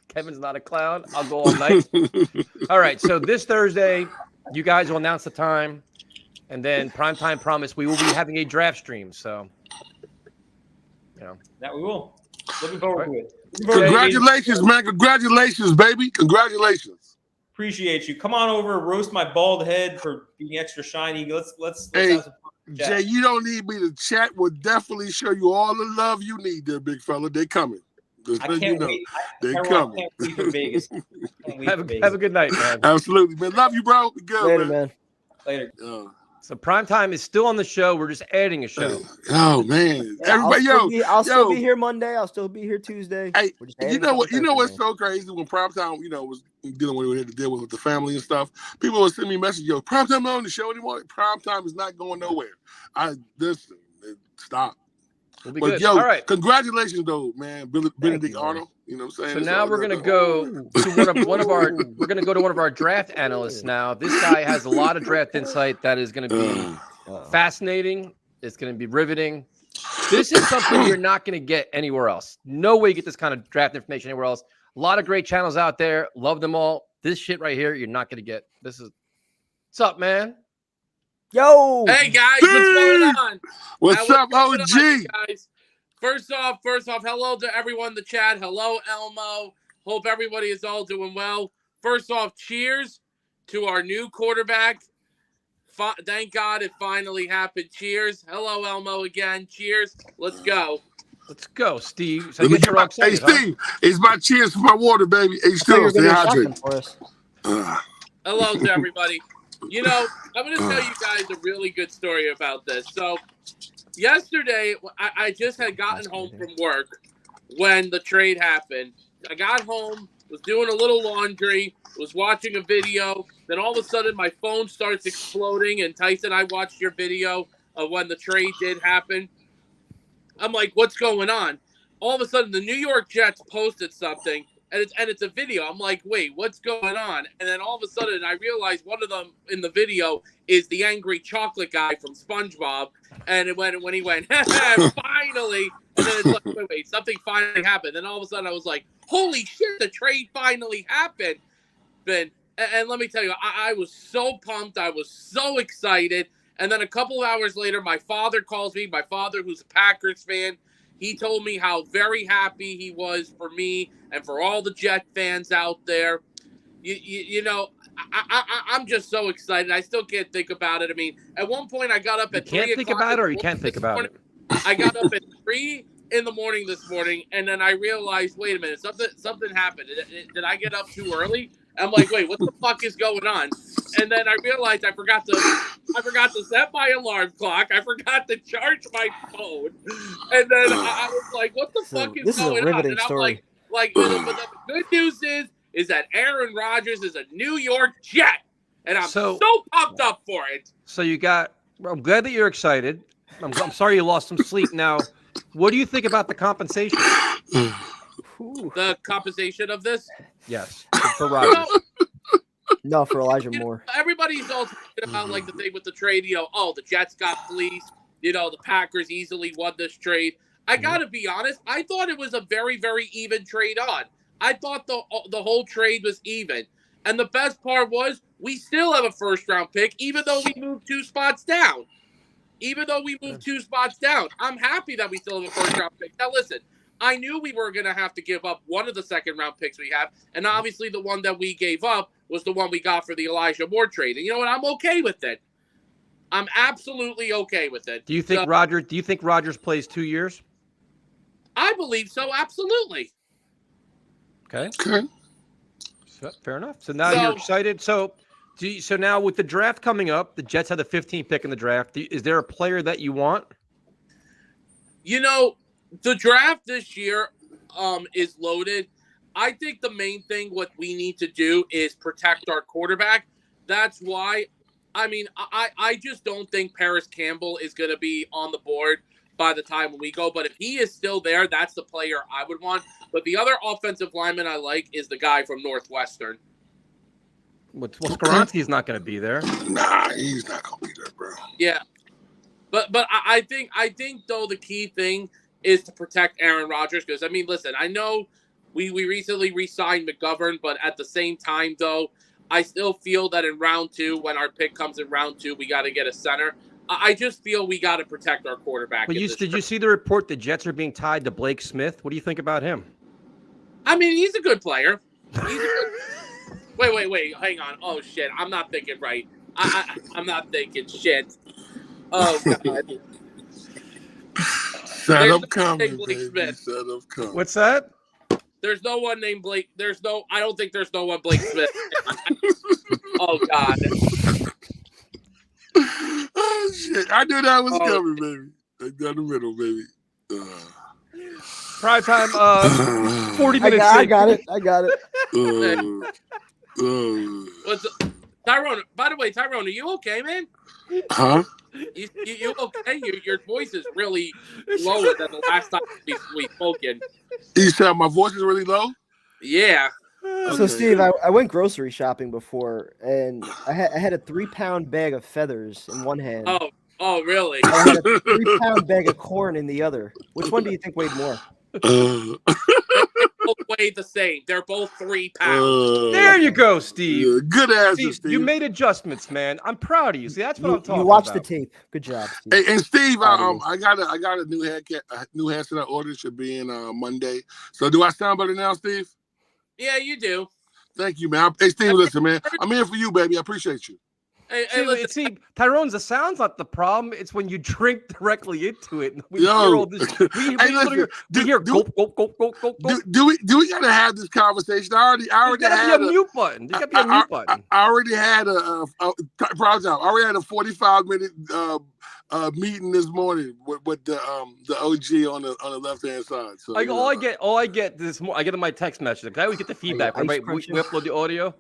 Kevin's not a clown. I'll go all night. All right. So this Thursday, you guys will announce the time, and then primetime promise we will be having a draft stream. So, that we will. Looking forward to it. Congratulations, man. Congratulations, baby. Congratulations. Appreciate you. Come on over, roast my bald head for being extra shiny. Let's Hey, have some fun. Jay, you don't need me to chat. We'll definitely show you all the love you need there, big fella. They're coming. Just I let can't you know. wait. They're coming. Can't wait for Vegas. Have a good night, man. Absolutely, man. Love you, bro. Be good, Later, man. Later. So primetime is still on the show. We're just adding a show. Oh man, Yeah, everybody, I'll still be here Monday. I'll still be here Tuesday. Hey, you know what's so crazy when primetime, was dealing with what we had to deal with the family and stuff. People would send me messages, yo, primetime not on the show anymore. Primetime is not going nowhere. Listen, stop. We'll be But good. yo, All right. Congratulations though, man, Benedict Arnold. You know what I'm saying? So now we're gonna go to one of our draft analysts. Now this guy has a lot of draft insight that is going to be fascinating. It's going to be riveting. This is something you're not going to get anywhere else. No way you get this kind of draft information anywhere else. A lot of great channels out there. Love them all. This shit right here, you're not going to get. What's up, man? Yo. Hey guys, what's going on? What's up, OG? Guys? First off, hello to everyone in the chat. Hello, Elmo. Hope everybody is all doing well. First off, cheers to our new quarterback. Thank God it finally happened. Cheers. Hello, Elmo again. Cheers. Let's go. Let's go, Steve. So I guess you're all Hey, excited, huh? Steve, it's my cheers for my water, baby. Hey, I thought you were still, gonna stay do something hydrated. for us. Hello to everybody. You know, I'm going to tell you guys a really good story about this. So, yesterday, I just had gotten home from work when the trade happened. I got home, was doing a little laundry, was watching a video. Then all of a sudden, my phone starts exploding. And Tyson, I watched your video of when the trade did happen. I'm like, what's going on? All of a sudden, the New York Jets posted something, and it's a video. I'm like, wait, what's going on? And then all of a sudden, I realized one of them in the video is the angry chocolate guy from SpongeBob. And when he went, finally, and then it's like, wait, something finally happened. Then all of a sudden, I was like, holy shit, the trade finally happened. And let me tell you, I was so pumped. I was so excited. And then a couple of hours later, my father calls me. My father, who's a Packers fan, he told me how very happy he was for me and for all the Jet fans out there. You know, I'm just so excited. I still can't think about it. I mean, at one point, I got up at 3 o'clock. You can't think about it, or you can't think about it? I got up at 3 in the morning this morning, and then I realized, wait a minute, something happened. Did I get up too early? I'm like, wait, what the fuck is going on? And then I realized I forgot to set my alarm clock. I forgot to charge my phone. And then I was like, what the fuck is going on? And I'm like, but the good news is that Aaron Rodgers is a New York Jet. And I'm so pumped up for it. So I'm glad that you're excited. I'm sorry you lost some sleep. Now, what do you think about the compensation? The compensation of this? Yes, for Rodgers. No, for Elijah Moore. Everybody's all talking about like the thing with the trade. You know, oh, the Jets got fleeced. You know, the Packers easily won this trade. I gotta be honest. I thought it was a very, very even trade on. I thought the whole trade was even. And the best part was we still have a first-round pick, even though we moved 2 spots down. I'm happy that we still have a first-round pick. Now, listen, I knew we were going to have to give up one of the second-round picks we have, and obviously the one that we gave up was the one we got for the Elijah Moore trade. And you know what? I'm okay with it. I'm absolutely okay with it. Do you think Rodgers plays 2 years? I believe so, absolutely. Okay. So, fair enough. So now you're excited. So now with the draft coming up, the Jets have the 15th pick in the draft. Is there a player that you want? You know, the draft this year is loaded. I think the main thing what we need to do is protect our quarterback. That's why, I mean, I just don't think Paris Campbell is going to be on the board by the time we go. But if he is still there, that's the player I would want. But the other offensive lineman I like is the guy from Northwestern. Well, Skoronski's not going to be there. Nah, he's not going to be there, bro. Yeah. But I think though the key thing is to protect Aaron Rodgers because I mean listen I know we recently re-signed McGovern but at the same time though I still feel that in round 2 when our pick comes in round 2 we got to get a center. I just feel we got to protect our quarterback. But did you see the report the Jets are being tied to Blake Smith? What do you think about him? I mean he's a good player. Wait, hang on. Oh shit, I'm not thinking right. I'm not thinking shit. Oh god. Shut up, coming, baby. Shut up, coming. What's that? There's no one named Blake. I don't think there's no one Blake Smith. Oh God. Oh shit! I knew that was coming, baby. Like down the middle, baby. Prime time. 40 minutes. I got it. What's Tyrone? By the way, Tyrone, are you okay, man? Huh? You okay? Your voice is really lower than the last time we spoken. You said my voice is really low? Yeah. So, Steve, I went grocery shopping before, and I had a 3-pound bag of feathers in one hand. Oh, really? I had a 3-pound bag of corn in the other. Which one do you think weighed more? both weigh the same. They're both 3 pounds. There you go, Steve. Yeah, good answer, Steve. You made adjustments, man. I'm proud of you. See, that's what I'm talking about. You watched the tape. Good job, Steve. Hey, and Steve, I got a new headset. New headset I ordered, should be in Monday. So do I sound better now, Steve? Yeah, you do. Thank you, man. Hey, Steve, listen, man. I'm here for you, baby. I appreciate you. See, Tyrone's the sound's not the problem. It's when you drink directly into it. We Yo. hear all this. We hear gulp, gulp, gulp, gulp, gulp, gulp. Do we gotta have this conversation? I already There's gotta be a mute button. There's gotta be a mute button. I already had I already had a 45-minute meeting this morning with the OG on the left hand side. So all I get I get in my text message. I always get the feedback. We upload the audio.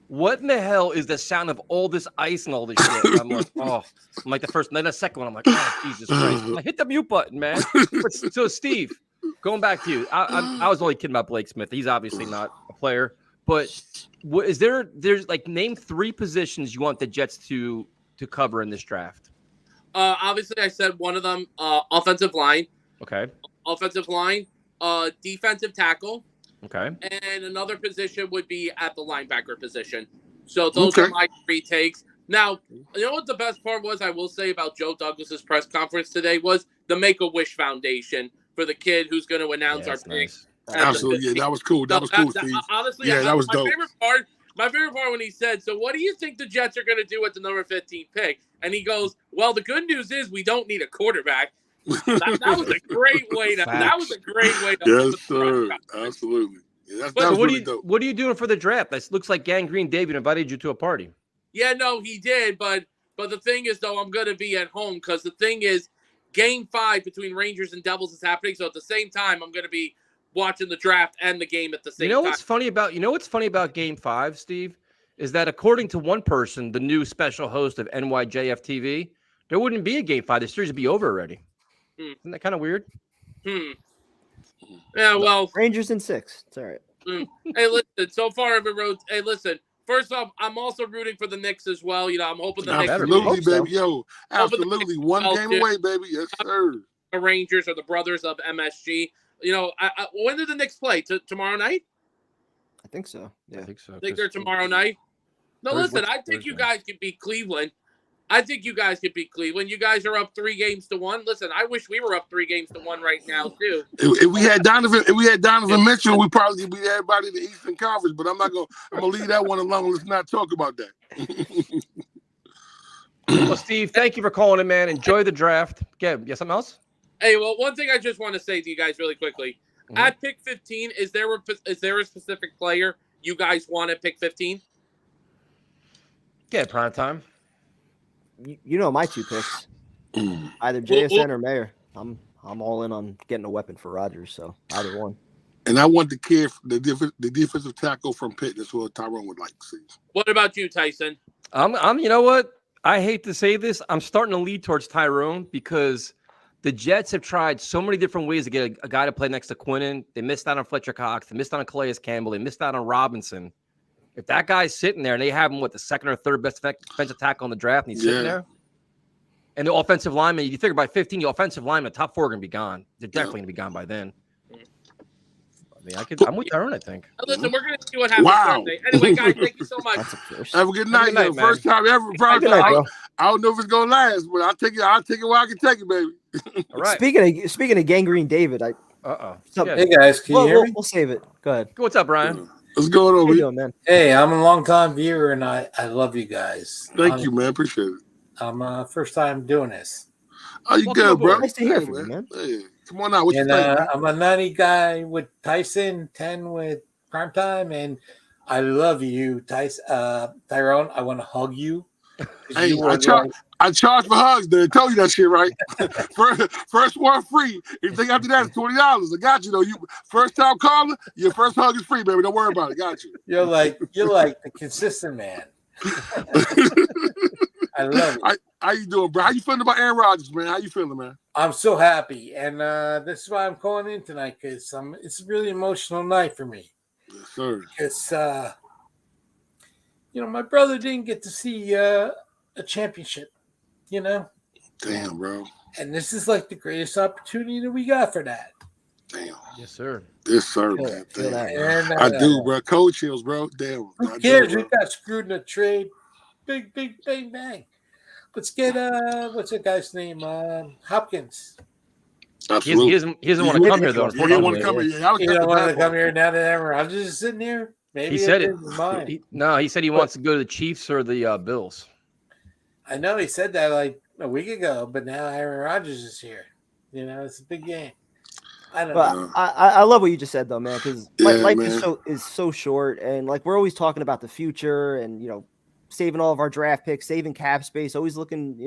What in the hell is the sound of all this ice and all this shit? And I'm like, I'm like the first, and then the second one, I'm like, oh, Jesus Christ. I'm like, hit the mute button, man. So, Steve, going back to you, I was only kidding about Blake Smith. He's obviously not a player, but there's like, name 3 positions you want the Jets to cover in this draft. Obviously, I said one of them, offensive line. Okay. Offensive line, defensive tackle. Okay. And another position would be at the linebacker position. So those are my 3 takes. Now, you know what the best part was, I will say, about Joe Douglas's press conference today was the Make-A-Wish Foundation for the kid who's going to announce our pick. Nice. Absolutely. Yeah, that was cool. That was cool, Steve. Honestly, yeah, that was dope. My favorite part when he said, so what do you think the Jets are going to do at the number 15 pick? And he goes, well, the good news is we don't need a quarterback. That was a great way to. That was a great way to. Yes, sir. Absolutely. Yeah, that was really dope. What are you doing for the draft? This looks like Gangrene David invited you to a party. Yeah, no, he did, but the thing is, though, I'm going to be at home because the thing is, Game 5 between Rangers and Devils is happening. So at the same time, I'm going to be watching the draft and the game at the same time. What's funny about Game 5, Steve, is that according to one person, the new special host of NYJF TV, there wouldn't be a Game 5. The series would be over already. Isn't that kind of weird? Yeah, well, Rangers in 6. It's all right. Hey, listen. So far, I've been Hey, listen. First off, I'm also rooting for the Knicks as well. You know, I'm hoping the Knicks. Absolutely, baby. Yo, absolutely. One game away, baby. Yes, sir. The Rangers are the brothers of MSG. You know, when do the Knicks play? Tomorrow night? I think so. Yeah, I think so. I think they're tomorrow night. No, listen. I think you guys can beat Cleveland. You guys are up 3-1. Listen, I wish we were up 3-1 right now too. If we had Donovan Mitchell, we probably beat everybody in the Eastern Conference. But I'm gonna leave that one alone. Let's not talk about that. Well, Steve, thank you for calling in, man. Enjoy the draft. Gab, you have something else? Hey, well, one thing I just want to say to you guys really quickly. At pick 15, is there a specific player you guys want at pick 15? Yeah, prime time. You know my 2 picks. Either JSN or Mayer. I'm all in on getting a weapon for Rodgers, so either one. And I want the kid, the defensive tackle from Pitt. That's what Tyrone would like to see. What about you, Tyson? I'm. You know what? I hate to say this. I'm starting to lead towards Tyrone because the Jets have tried so many different ways to get a guy to play next to Quinnen. They missed out on Fletcher Cox. They missed out on Calais Campbell. They missed out on Robinson. If that guy's sitting there and they have him the second or third best defensive tackle in the draft, and he's sitting there, and the offensive lineman, you figure by 15, the offensive lineman, the top 4 are going to be gone. They're definitely going to be gone by then. I mean, I'm with Tyrone, I think. Listen, we're going to see what happens Sunday. Anyway, guys, thank you so much. Have a good night. First time ever. I don't know if it's going to last, but I'll take it where I can take it, baby. All right. Speaking of Gangrene David, Hey, guys, can you hear me? We'll save it. Go ahead. What's up, Brian? What's going on, How you doing, man? Hey, I'm a long-time viewer, and I love you guys. Thank you, man. Appreciate it. I'm first time doing this. Oh, you good, bro? Nice to hear from you, man. Hey, come on out. What you think, man? I'm a 90 guy with Tyson, 10 with Primetime, and I love you, Tyrone. I want to hug you. Hey, I charge for hugs. They told you that shit, right? first one free. Anything after that is $20. I got you though. You first time caller, your first hug is free, baby. Don't worry about it. Got you. You're like the consistent man. I love it. How you doing, bro? How you feeling about Aaron Rodgers, man? How you feeling, man? I'm so happy, and this is why I'm calling in tonight because it's a really emotional night for me. Yes, sir. Because my brother didn't get to see a championship. Damn, bro. And this is like the greatest opportunity that we got for that. Damn. Yes, sir. Yes, sir, Feel man. that, feel that. And I do, bro. Cold chills, bro. Damn. I who do, cares? bro. We got screwed in a trade. Big, big, bang, bang. Let's get what's the guy's name? Hopkins. Absolutely. He doesn't want to come here though. Yeah, he didn't want to Unfortunately, come here. Yeah, I was You got don't the want bad to come part. here now that Aaron Rodgers is sitting here. Maybe he said it. changed his mind. He said he wants to go to the Chiefs or the Bills. I know he said that like a week ago, but now Aaron Rodgers is here. You know, it's a big game. I don't know. I love what you just said though, man, because Yeah, life man. is so short, and like we're always talking about the future, and saving all of our draft picks, saving cap space, always looking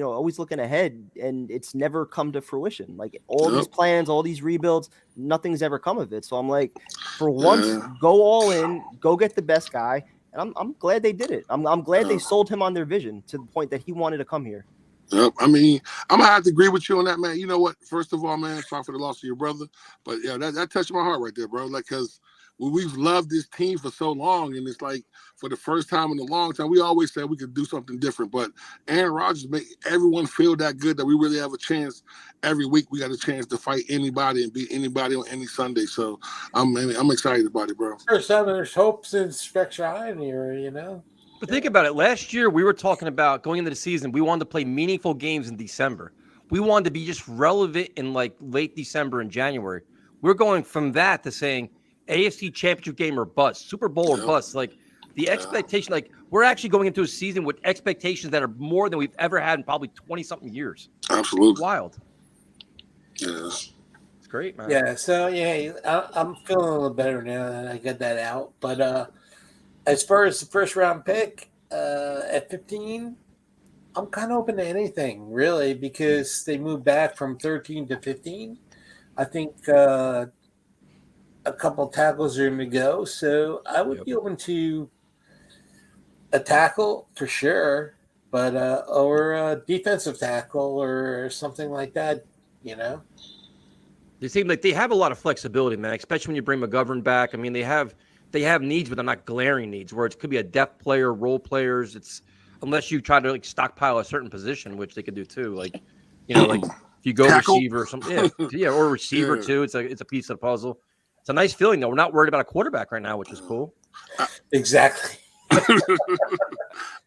ahead, and it's never come to fruition. Like all these plans, all these rebuilds, nothing's ever come of it. So I'm like, for once, go all in, go get the best guy, and I'm glad they did it. I'm glad they sold him on their vision to the point that he wanted to come here. Yep. I mean, I'm gonna have to agree with you on that, man. You know what? First of all, man, sorry for the loss of your brother, but yeah, that touched my heart right there, bro. Like, cause we've loved this team for so long, and it's like for the first time in a long time, we always said we could do something different. But Aaron Rodgers made everyone feel that good that we really have a chance. Every week we got a chance to fight anybody and beat anybody on any Sunday. So I'm excited about it, bro. First time there's hope since Spectre High here, you know. But think about it. Last year, we were talking about going into the season. We wanted to play meaningful games in December. We wanted to be just relevant in like late December and January. We're going from that to saying AFC Championship game or bust, Super Bowl or bust. Like the expectation, like we're actually going into a season with expectations that are more than we've ever had in probably 20-something years. Absolutely. It's wild. Yes. It's great, man. Yeah, so I'm feeling a little better now that I got that out. But as far as the first round pick at 15, I'm kind of open to anything really because they moved back from 13 to 15. I think a couple tackles are going to go, so I would be open to a tackle for sure, but or a defensive tackle or something like that. You know, They seem like they have a lot of flexibility, man. Especially when you bring McGovern back. I mean, they have needs, but they're not glaring needs. Where it could be a depth player, role players. It's unless you try to like stockpile a certain position, which they could do too. Like, like if you go Tackle. receiver or something, or receiver too. It's a piece of the puzzle. It's a nice feeling though. We're not worried about a quarterback right now, which is cool. exactly.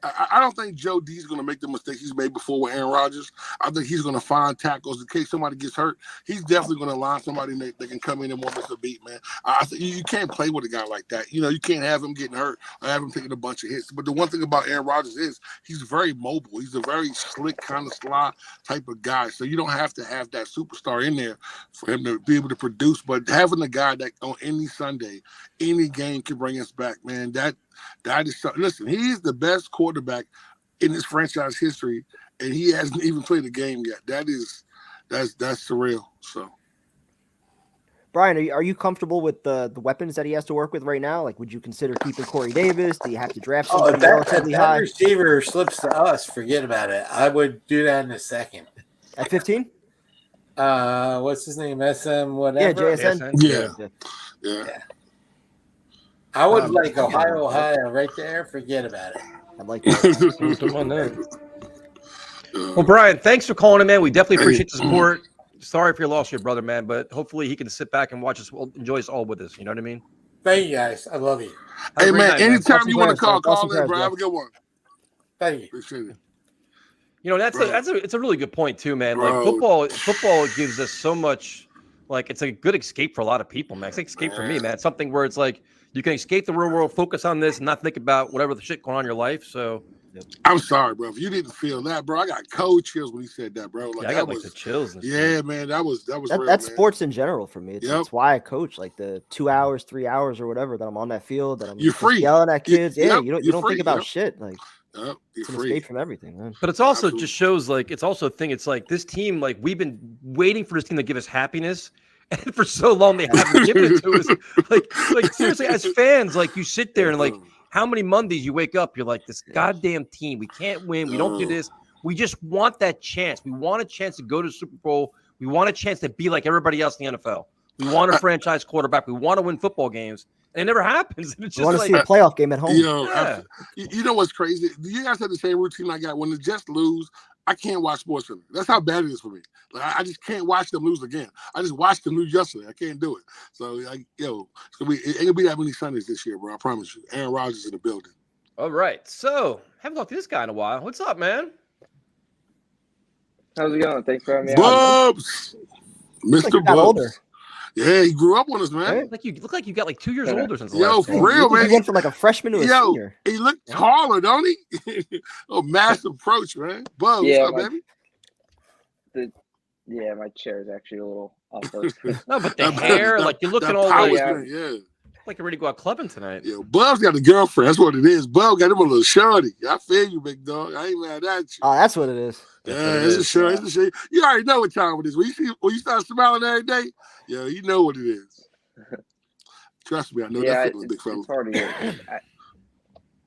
I don't think Joe D's going to make the mistakes he's made before with Aaron Rodgers. I think he's going to find tackles in case somebody gets hurt. He's definitely going to line somebody that can come in and won't miss a beat, man. I think you can't play with a guy like that. You can't have him getting hurt or have him taking a bunch of hits. But the one thing about Aaron Rodgers is he's very mobile. He's a very slick, kind of sly type of guy. So you don't have to have that superstar in there for him to be able to produce. But having a guy that on any Sunday, any game can bring us back, man, that is something. Listen, he's the best quarterback in his franchise history, and he hasn't even played a game yet. That's surreal. So, Brian, are you comfortable with the weapons that he has to work with right now? Like, would you consider keeping Corey Davis? Do you have to draft somebody relatively that high? receiver slips to us, forget about it. I would do that in a second. At 15? What's his name? SM whatever. Yeah, JSN. Yeah. I would like Ohio right there. Forget about it. I'd like that. Come on there. Well, Brian, thanks for calling in, man. We definitely appreciate the support. Sorry for your loss, your brother, man, but hopefully he can sit back and watch us, enjoy us all with us. You know what I mean? Thank you, guys. I love you. Hey, man, night, anytime man. you want to call Awesome in, bro. press, Have a good one. Thank you. Appreciate it. It's a really good point too, man. Bro. Like football gives us so much. Like it's a good escape for a lot of people, man. It's an escape for me, man. It's something where it's like you can escape the real world, focus on this, and not think about whatever the shit going on in your life. So I'm sorry, bro. If you didn't feel that, bro, I got cold chills when he said that, bro. Like, I got the chills. And yeah, man, that was real, That's man. sports in general for me. It's why I coach. Like the 2 hours, 3 hours, or whatever that I'm on that field, that I'm You're free. yelling at kids. You don't free, think about shit. Like You're it's an free. escape from everything, man. But it's also Absolutely. just shows like it's also a thing. It's like this team, like we've been waiting for this team to give us happiness, and for so long they haven't given it to us. Like seriously, as fans, like you sit there and like how many Mondays you wake up, you're like this goddamn team. We can't win. We don't do this. We just want that chance. We want a chance to go to the Super Bowl. We want a chance to be like everybody else in the NFL. We want a franchise quarterback. We want to win football games. It never happens. It's You want just to see like a playoff game at home? Yeah. You know what's crazy? You guys have the same routine I got. When the Jets lose, I can't watch sports Center. That's how bad it is for me. Like, I just can't watch them lose again. I just watched them lose yesterday. I can't do it. So, like, it ain't gonna be that many Sundays this year, bro. I promise you. Aaron Rodgers in the building. All right. So haven't talked to this guy in a while. What's up, man? How's it going? Thanks for having me on. Bubs, Like Mr. you got Bubs. older. Yeah, he grew up on us, man. Right? You look like you got like 2 years older since the Yo, last for time. real, man. He went from like a freshman to a senior. He looked taller, don't he? Oh, massive approach, man. Bubs, Yeah, what's up, baby? My chair is actually a little off first. No, but the hair, like you're looking all power like, strength, yeah. like you're ready to go out clubbing tonight. Yeah, Bubs got a girlfriend. That's what it is. Bub got him a little shorty. I feel you, big dog. I ain't mad at you. Oh, that's what it is. Yeah, it's a shirt. It's a shirt. You already know what time it is. When you start smiling every day, yeah, you know what it is. Trust me, I know that feeling, big fella. It's hard to get.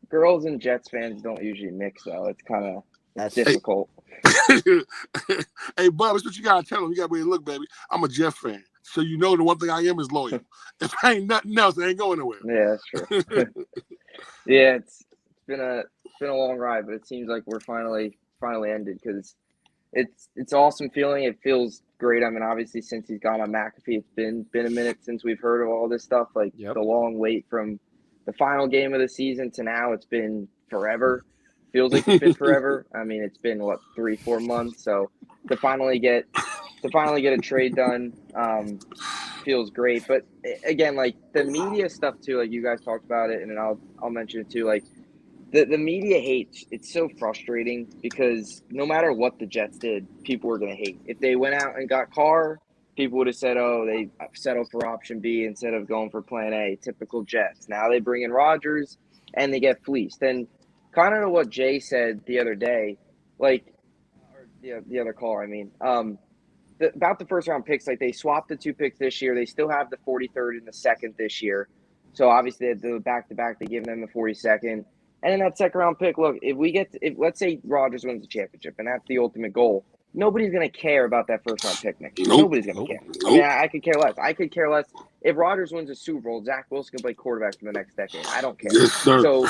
Girls and Jets fans don't usually mix, though. It's kind of difficult. Hey, Bub, that's what you gotta tell them. You gotta be look, baby. I'm a Jeff fan, so you know the one thing I am is loyal. If I ain't nothing else, I ain't going nowhere. Yeah, that's true. Yeah, it's been a long ride, but it seems like we're finally ended because it's awesome feeling. It feels great. I mean, obviously, since he's gone on McAfee, it's been a minute since we've heard of all this stuff. Like the long wait from the final game of the season to now, it's been forever. Feels like it's been forever. I mean, it's been 3-4 months. So to finally get a trade done feels great. But again, like the media stuff too, like you guys talked about it, and then I'll mention it too. Like the media hates. It's so frustrating because no matter what the Jets did, people were gonna hate. If they went out and got Carr, people would have said, "Oh, they settled for option B instead of going for Plan A." Typical Jets. Now they bring in Rodgers and they get fleeced. And kind of what Jay said the other day, like the other caller, I mean, about the first round picks, like they swapped the 2 picks this year. They still have the 43rd and the 2nd this year. So obviously the back to back, they give them the 42nd. And in that second round pick, look, if let's say Rodgers wins the championship and that's the ultimate goal, nobody's going to care about that first round pick next year. Nobody's going to care. I mean, I could care less. I could care less if Rodgers wins a Super Bowl. Zach Wilson can play quarterback for the next decade. I don't care. Yes, sir. So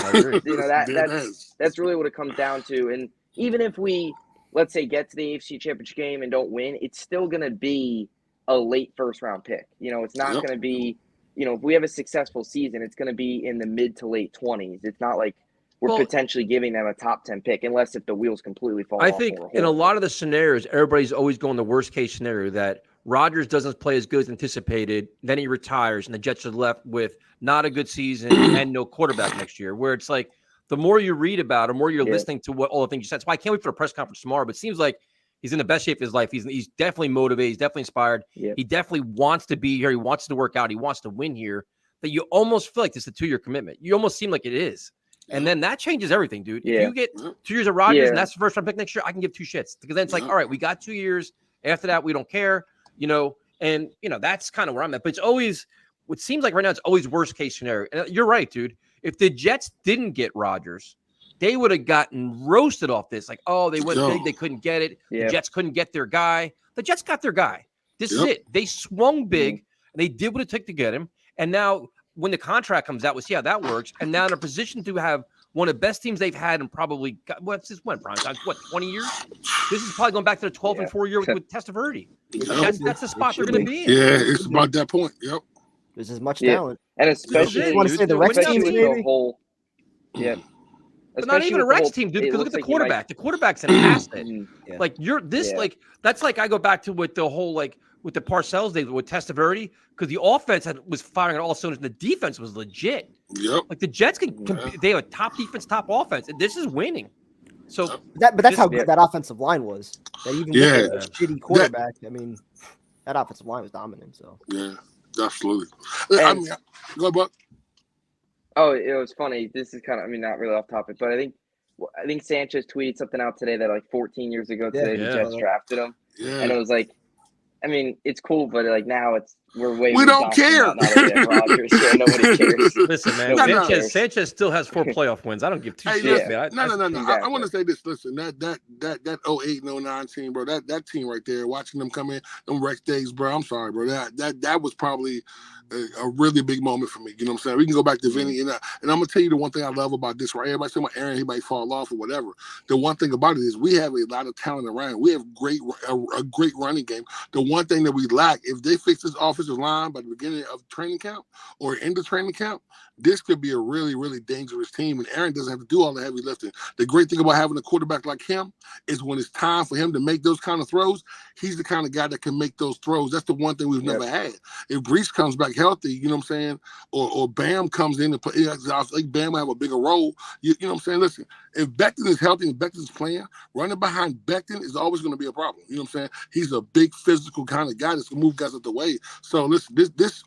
that's really what it comes down to. And even if we, let's say, get to the AFC Championship game and don't win, it's still going to be a late first round pick. It's not going to be. If we have a successful season, it's going to be in the mid to late 20s. It's not like we're potentially giving them a top 10 pick unless if the wheels completely fall off. I think in a lot of the scenarios, everybody's always going the worst case scenario that Rodgers doesn't play as good as anticipated, then he retires, and the Jets are left with not a good season and no quarterback next year, where it's like the more you read about it, the more you're listening to what all the things you said. That's why I can't wait for a press conference tomorrow, but it seems like he's in the best shape of his life. He's definitely motivated. He's definitely inspired. He definitely wants to be here. He wants to work out. He wants to win here. That you almost feel like this is a 2-year commitment. You almost seem like it is. And then that changes everything, dude. If you get 2 years of Rodgers and that's the first round pick next year, I can give 2 shits. Because then it's like, all right, we got 2 years. After that, we don't care, and that's kind of where I'm at. But it's always, what seems like right now, it's always worst case scenario. And you're right, dude. If the Jets didn't get Rodgers, they would have gotten roasted off this. Like, oh, they went big, they couldn't get it. The Jets couldn't get their guy. The Jets got their guy. This is it. They swung big, and they did what it took to get him. And now, when the contract comes out, we'll see how that works. And now in a position to have one of the best teams they've had in probably, what's this one, Brian? 20 years? This is probably going back to the 12-4 year with Testaverde. That's the spot they're going to be in. Yeah, it's about that point. Yep. There's as much talent. And especially, you want to say the Rex team, maybe? But not even a Rex team, dude, because look at the quarterback. The quarterback's an asset. Like, that's like I go back to with the whole, like, with the Parcells days with Testaverde, because the offense was firing on all cylinders and the defense was legit. Yep. Like the Jets they have a top defense, top offense, and this is winning. So that's how good that offensive line was. That even with a shitty quarterback, I mean, that offensive line was dominant. So absolutely. And, I mean, go Buck. Oh, it was funny. This is kind of, not really off topic, but I think Sanchez tweeted something out today that like 14 years ago today the Jets drafted him, and it was like, it's cool, but like now We don't care. Rodgers, so nobody cares. Listen, man, Nobody Sanchez still has 4 playoff wins. I don't give two Hey, shits, listen, man. no. Exactly. I want to say this. Listen, that 08 and 09 team, bro. That team right there, watching them come in, them Rex days, bro. I'm sorry, bro. That was probably a really big moment for me. You know what I'm saying? We can go back to Vinny, and I'm gonna tell you the one thing I love about this, right? Everybody saying about Aaron, he might fall off or whatever. The one thing about it is we have a lot of talent around. We have a great running game. The one thing that we lack, if they fix this offensive line by the beginning of training camp or end of training camp, this could be a really, really dangerous team. And Aaron doesn't have to do all the heavy lifting. The great thing about having a quarterback like him is when it's time for him to make those kind of throws, he's the kind of guy that can make those throws. That's the one thing we've never had. If Brees comes back healthy, you know what I'm saying, or Bam comes in and play, I think Bam will have a bigger role. You know what I'm saying? Listen, if Becton is healthy and Becton is playing, running behind Becton is always going to be a problem. You know what I'm saying? He's a big physical kind of guy that's going to move guys out the way. So listen, this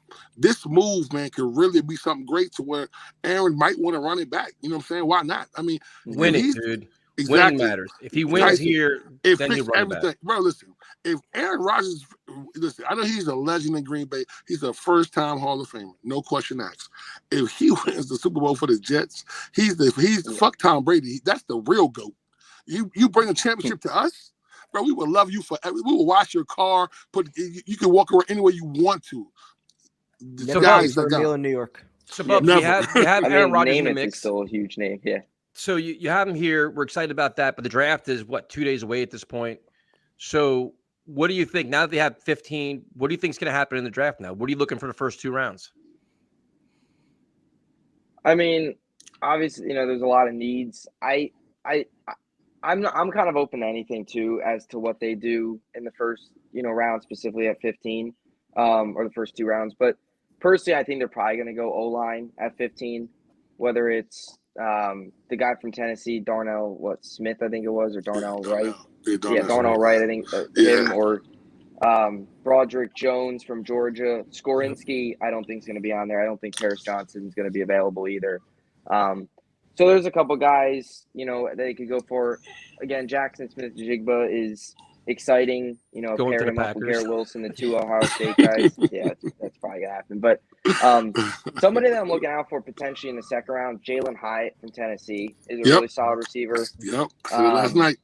move, man, could really be something great to where Aaron might want to run it back. You know what I'm saying? Why not? I mean, winning, dude. Exactly. Winning matters. If he wins here, it then you fixes run everything. back. Bro, listen, if Aaron Rodgers, listen, I know he's a legend in Green Bay. He's a first-time Hall of Famer, no question asked. If he wins the Super Bowl for the Jets, he's the fuck Tom Brady. That's the real GOAT. You bring a championship to us, bro, we will love you forever. We will wash your car. You can walk around anywhere you want to. Never guys for a meal in New York. So, Bubs, you have Aaron Rodgers in the mix. It's still a huge name, yeah. So you have him here. We're excited about that, but the draft is, 2 days away at this point. So what do you think, now that they have 15, what do you think is going to happen in the draft now? What are you looking for the first 2 rounds? I mean, obviously, there's a lot of needs. I'm kind of open to anything too as to what they do in the first round, specifically at 15, or the first 2 rounds. But personally, I think they're probably going to go O-line at 15, whether it's the guy from Tennessee, Darnell Smith, I think it was, or Darnell Wright. Darnell Wright, I think him, or Broderick Jones from Georgia. Skorinsky, I don't think is going to be on there. I don't think Paris Johnson is going to be available either. So there's a couple guys, they could go for. Again, Jackson Smith-Njigba is exciting. Pairing him up with Garrett Wilson, the 2 Ohio State guys. Yeah, that's probably gonna happen. But somebody that I'm looking out for potentially in the second round, Jalen Hyatt from Tennessee is a really solid receiver. Yep. Last night.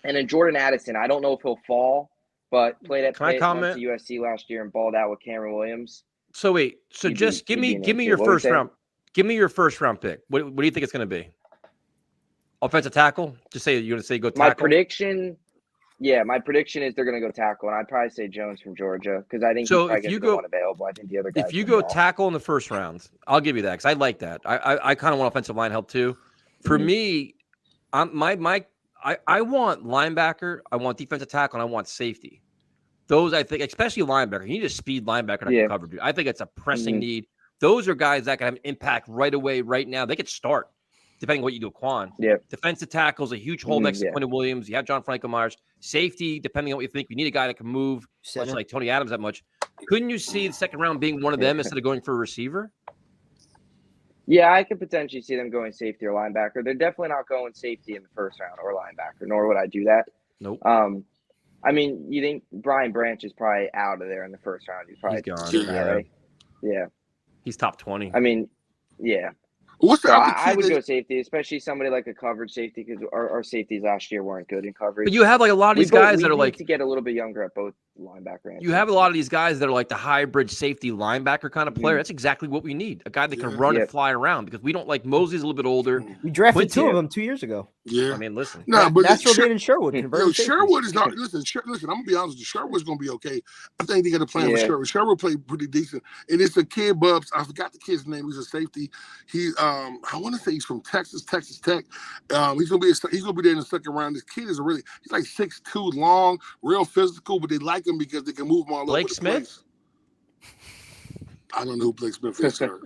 And then Jordan Addison, I don't know if he'll fall, but played at Pitt, went to USC last year and balled out with Cameron Williams. So wait, just give me your first round. Give me your first round pick. What do you think it's going to be? Offensive tackle? Just say you're going to say go tackle. My prediction is they're going to go tackle, and I'd probably say Jones from Georgia because I think he's probably going to be one available. I think the other guys. If you go tackle in the first round, I'll give you that because I like that. I kind of want offensive line help too. For me, I want linebacker, I want defensive tackle, and I want safety. Those I think, especially linebacker, you need a speed linebacker that can cover, dude. I think it's a pressing need. Those are guys that can have an impact right away, right now. They could start, depending on what you do, Quan. Yeah. Defensive tackle is a huge hole next to Quentin Williams. You have John Franco Myers. Safety, depending on what you think, you need a guy that can move, much like Tony Adams that much. Couldn't you see the second round being one of them instead of going for a receiver? Yeah, I could potentially see them going safety or linebacker. They're definitely not going safety in the first round or linebacker, nor would I do that. Nope. I mean, you think Brian Branch is probably out of there in the first round. He's gone. Right? Yeah. He's top 20. I mean, yeah. I would go safety, especially somebody like a coverage safety because our safeties last year weren't good in coverage. But you have like a lot of these guys that are like to get a little bit younger at both linebacker and you have a lot of these guys that are like the hybrid safety linebacker kind of player. That's exactly what we need. A guy that can run and fly around because we don't like Mosley's a little bit older. We drafted 2 of them 2 years ago. Yeah. I mean, listen. No, but Natural Dane and Sherwood. Sherwood is not. Listen, I'm gonna be honest with you. Sherwood's gonna be okay. I think they got a plan with Sherwood. Sherwood played pretty decent, and it's a kid, Bubs. I forgot the kid's name. He's a safety. He, I want to say he's from Texas Tech. He's gonna be there in the second round. This kid is he's like 6'2", long, real physical, but they like him because they can move him all over the place. I don't know who Blake Smith is, sir.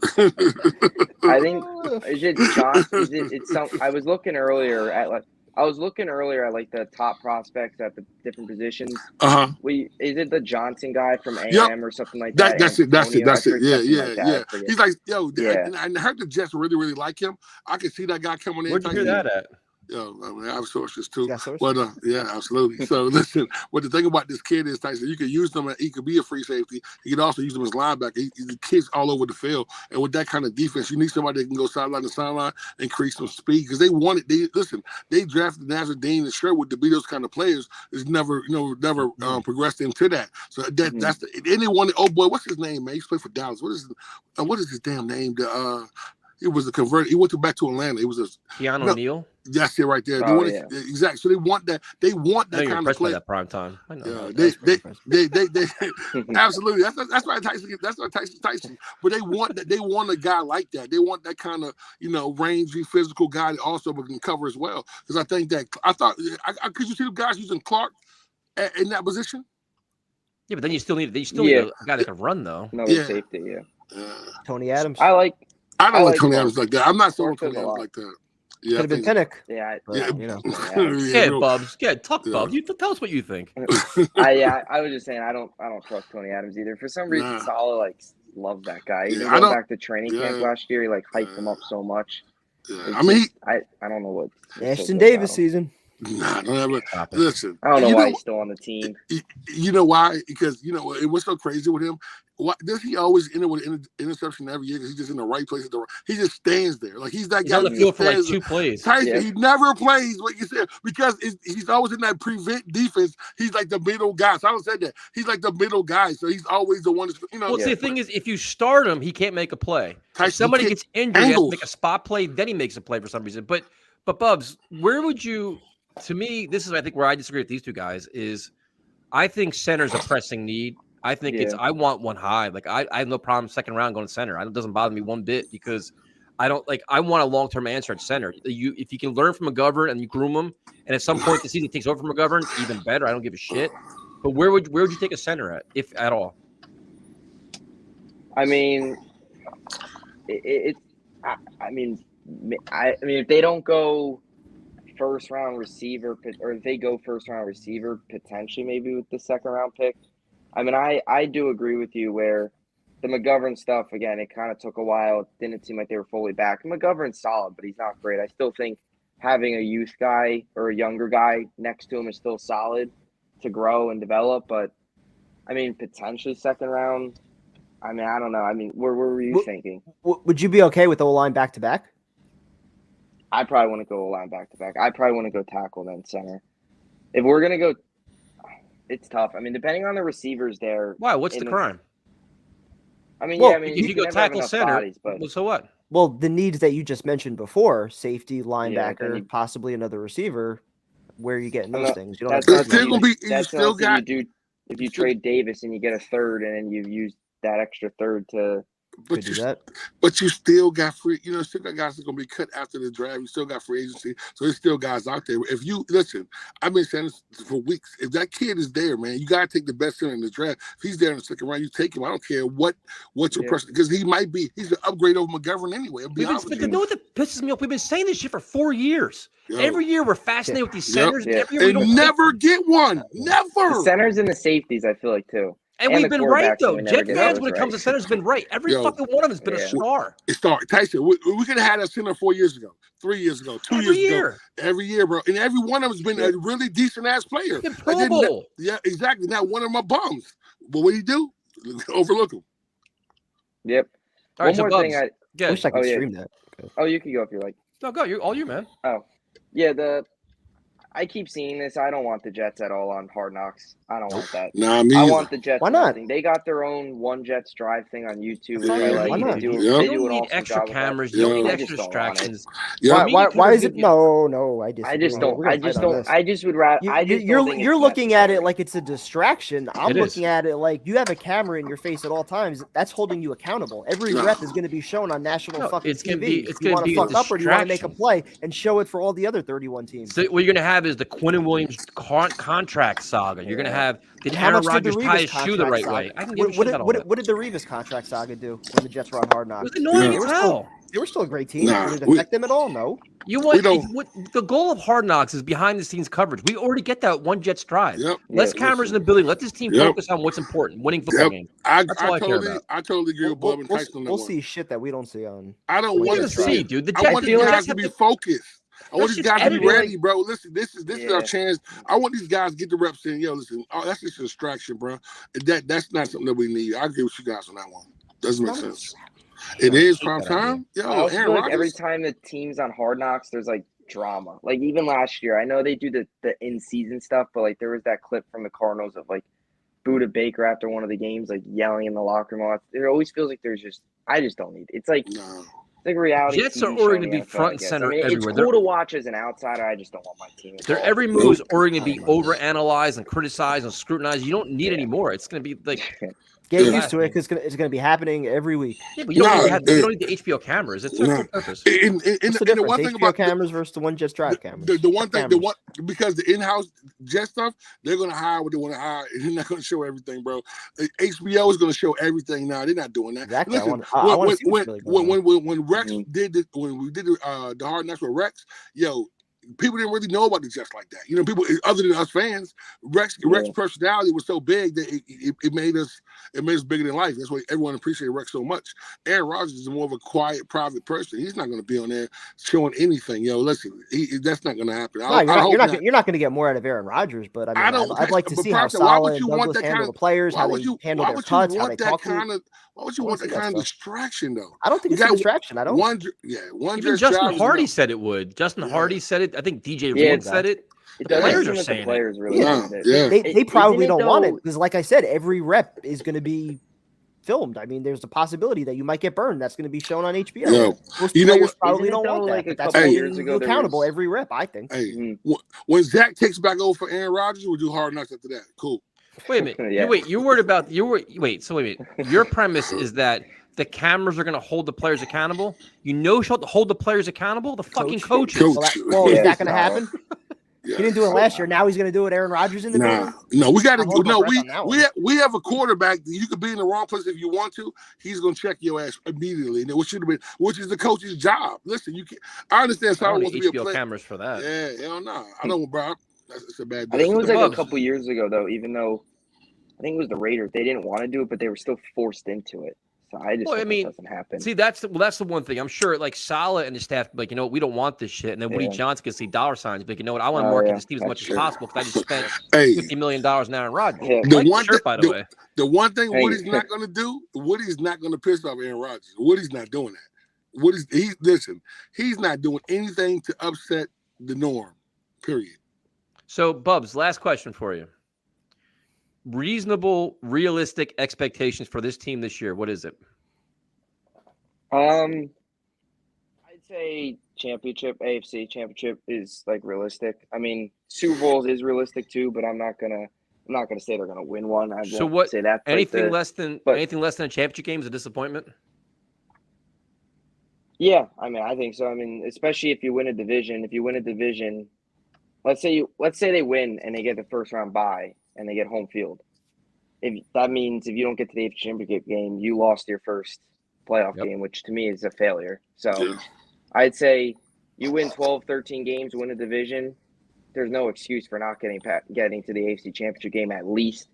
I think is it John? It's some. I was looking earlier at the top prospects at the different positions. Is it the Johnson guy from A&M or something like that? That's it. Yeah. He's like, and I heard the Jets really, really like him. I can see that guy coming in. Where'd you hear that at? I mean, I have sources too. You got sources? But yeah, absolutely. So listen, what the thing about this kid is, Tyson, you can use him. He could be a free safety. You can also use him as linebacker. The kid's all over the field, and with that kind of defense, you need somebody that can go sideline to sideline and create some speed because they wanted. They drafted Nazir Dean and Sherwood to be those kind of players. It's never progressed into that. So that's anyone. Oh boy, what's his name, man? He's played for Dallas. What is his damn name? It was a convert. He went back to Atlanta. It was Keanu O'Neal. That's it right there. Exactly. So they want that. They want that kind of play. That prime time. I know. Yeah, they absolutely. That's why Tyson. That's why Tyson. But they want that. They want a guy like that. They want that kind of rangy, physical guy that also can cover as well. Because I think that could you see the guys using Clark in that position? Yeah, but then you still need a guy that can run though. Another safety. Yeah. Tony Adams. I don't like Tony Adams like that. I'm not sold on Tony Adams like that. Yeah, could have been Pinnock. Yeah, Bubs. Yeah, talk, Bubs. You tell us what you think. I was just saying I don't trust Tony Adams either. For some reason, Saleh loves that guy. Even going back to training camp last year, he hyped him up so much. Yeah. I mean, I don't know what Ashton Davis season. Nah, don't ever listen. I don't know why he's still on the team. You know why? Because it was so crazy with him. Why does he always end with an interception every year? Because he's just in the right place at the right. He just stands there, he's that guy. He's on the field for 2 plays. Tyson, he never plays. What you said, because he's always in that prevent defense. He's like the middle guy. So I don't say that. He's like the middle guy. So he's always the one. Well, the thing is, if you start him, he can't make a play. Tyson, if somebody gets injured, he has to make a spot play. Then he makes a play for some reason. But Bubs, where would you? To me, this is I think where I disagree with these two guys is I think center's a pressing need. I think I want one high. I have no problem second round going to center. It doesn't bother me one bit because I want a long-term answer at center. If you can learn from McGovern and you groom him, and at some point the season takes over from McGovern, even better. I don't give a shit. But where would you take a center at, if at all? I mean, I mean, if they don't go first round receiver, or if they go first round receiver, potentially maybe with the second round pick. I mean, I do agree with you where the McGovern stuff, again, it kind of took a while. It didn't seem like they were fully back. McGovern's solid, but he's not great. I still think having a youth guy or a younger guy next to him is still solid to grow and develop. But, I mean, potentially second round. I mean, I don't know. I mean, where were you thinking? Would you be okay with O-line back-to-back? I probably want to go line back-to-back. I probably want to go tackle then center. If we're going to go, it's tough. I mean, depending on the receivers there. Why? What's the crime? I mean, if you go tackle center, bodies, so what? Well, the needs that you just mentioned before, safety, linebacker, possibly another receiver, where are you getting those things? You don't if you trade Davis and you get a third and then you use that extra third to – But you still got free, still got guys that are going to be cut after the draft. You still got free agency. So there's still guys out there. If you listen, I've been saying this for weeks. If that kid is there, man, you got to take the best center in the draft. If he's there in the second round, you take him. I don't care what's your person, because he's an upgrade over McGovern anyway. You know what that pisses me off? We've been saying this shit for 4 years. Every year we're fascinated with these centers. Every year we never get one. Never. The centers and the safeties, I feel like, too. And we've been right, though. Jet fans, when it comes to centers, been right. Every fucking one of them has been a star. It's started. Tyson, we could have had a center 4 years ago, 3 years ago, 2 years ago. Every year, bro. And every one of them has been a really decent-ass player. Pro Bowl. Yeah, exactly. Not one of them are bums. But what do you do? Overlook them. Yep. All right, one more thing. I wish I could stream that. Oh, you can go if you like. No, go. You're all you, man. Oh, yeah. I keep seeing this. I don't want the Jets at all on Hard Knocks. I don't want that. Nah, me I either. want the Jets. Why not? They got their own One Jets Drive thing on YouTube. Why not? You don't need extra cameras. You don't need extra distractions. Why is it? No. I just would rather. You're looking at it like it's a distraction. I'm looking at it like you have a camera in your face at all times. That's holding you accountable. Every rep is going to be shown on national fucking TV. It's you want to fuck up or do you want to make a play and show it for all the other 31 teams? So what you're going to have is the Quinnen Williams contract saga. You're going to have did Aaron Rodgers tie his shoe the right way? I can give a shit about all that. What did the Revis contract saga do when the Jets were on Hard Knocks? It was annoying as hell. They were still a great team. Did it affect them at all? No. The goal of Hard Knocks is behind the scenes coverage. We already get that one Jets drive. Less cameras in the building. Let this team focus on what's important, winning football games. That's all I care about. I totally agree with Bob and Tyson. We'll see shit that we don't see on. I don't want to see, dude. I want the guys to be focused. I want That's these just guys to be everything. ready, bro. Listen, this is our chance. I want these guys to get the reps in. Yo, listen, that's just a distraction, bro. That's not something that we need. I agree with you guys on that one. Doesn't make sense. It is prime time. I Yo, also Aaron feel like Rodgers. every time the team's on Hard Knocks, there's like drama. Like even last year, I know they do the in-season stuff, but like there was that clip from the Cardinals of like Buda Baker after one of the games, like yelling in the locker room. It always feels like I just don't need it. It's like it's like a reality. Jets TV are show already in to the be NFL, front I and guess. center I mean, everywhere. it's cool to watch as an outsider. I just don't want my team. Their every move is already going to be overanalyzed and criticized and scrutinized. You don't need any more. It's going to be like Get used to it because it's going to be happening every week. Yeah, but you don't need the HBO cameras. It's a full purpose. What's the difference? One thing HBO about cameras versus the one Jets Drive cameras. The one thing, because the in-house Jet stuff, they're gonna hire what they want to hire, and they're not gonna show everything, bro. HBO is gonna show everything now. They're not doing that. Exactly. Listen, when Rex did this, when we did the Hard Knocks with Rex, yo. People didn't really know about the Jets like that. You know, people other than us fans, Rex personality was so big that it made us bigger than life. That's why everyone appreciated Rex so much. Aaron Rodgers is more of a quiet, private person. He's not going to be on there showing anything. Yo, listen, that's not going to happen. You're not going to get more out of Aaron Rodgers, but I mean, I'd like to see how Saleh and Douglas handle the players, how they handle their cuts, how they talk to. Why would you want that kind of distraction, though? I don't think it's a distraction. I don't. Even Justin Hardy said it would. Justin Hardy said it. I think DJ Reed said it. The players are saying it. Really they probably don't want it because, like I said, every rep is going to be filmed. I mean, there's a possibility that you might get burned. That's going to be shown on HBO. Yo, most players probably don't want that. But that's years ago, accountable every rep, I think. Hey, when Zach takes back over for Aaron Rodgers, we'll do Hard Knocks after that. Cool. Wait a minute. You're worried about So wait a minute. Your premise is that the cameras are going to hold the players accountable. You know, hold the players accountable. The fucking coaches. Well, is that going to happen? He didn't do it last year. Now he's going to do it. Aaron Rodgers in the building. No, we got to. No, we have a quarterback. You could be in the wrong place if you want to. He's going to check your ass immediately. Which is the coach's job. Listen, you can't. I understand. Saleh wants to be a player. Cameras for that. Yeah, hell no. I don't, bro. That's a bad. I think it was like a couple years ago though. Even though I think it was the Raiders, they didn't want to do it, but they were still forced into it. So I just think it doesn't happen. See, that's the one thing. I'm sure like Saleh and the staff, like, you know, we don't want this shit. And then Woody Johnson can see dollar signs, but you know what? I want to market this team as much as possible because I just spent $50 million on Aaron Rodgers. Yeah. The one thing Woody's not going to do, Woody's not going to piss off Aaron Rodgers. Woody's not doing that. He's not doing anything to upset the norm. Period. So, Bubs, last question for you. Reasonable, realistic expectations for this team this year. What is it? I'd say AFC championship is like realistic. I mean, Super Bowls is realistic too, but I'm not gonna say they're gonna win one. So what? Say that. Anything less than a championship game is a disappointment. Yeah, I mean, I think so. I mean, especially if you win a division. Let's say they win and they get the first round bye and they get home field. If that means if you don't get to the AFC Championship game, you lost your first playoff game, which to me is a failure. So I'd say you win 12, 13 games, win a division. There's no excuse for not getting to the AFC Championship game at least.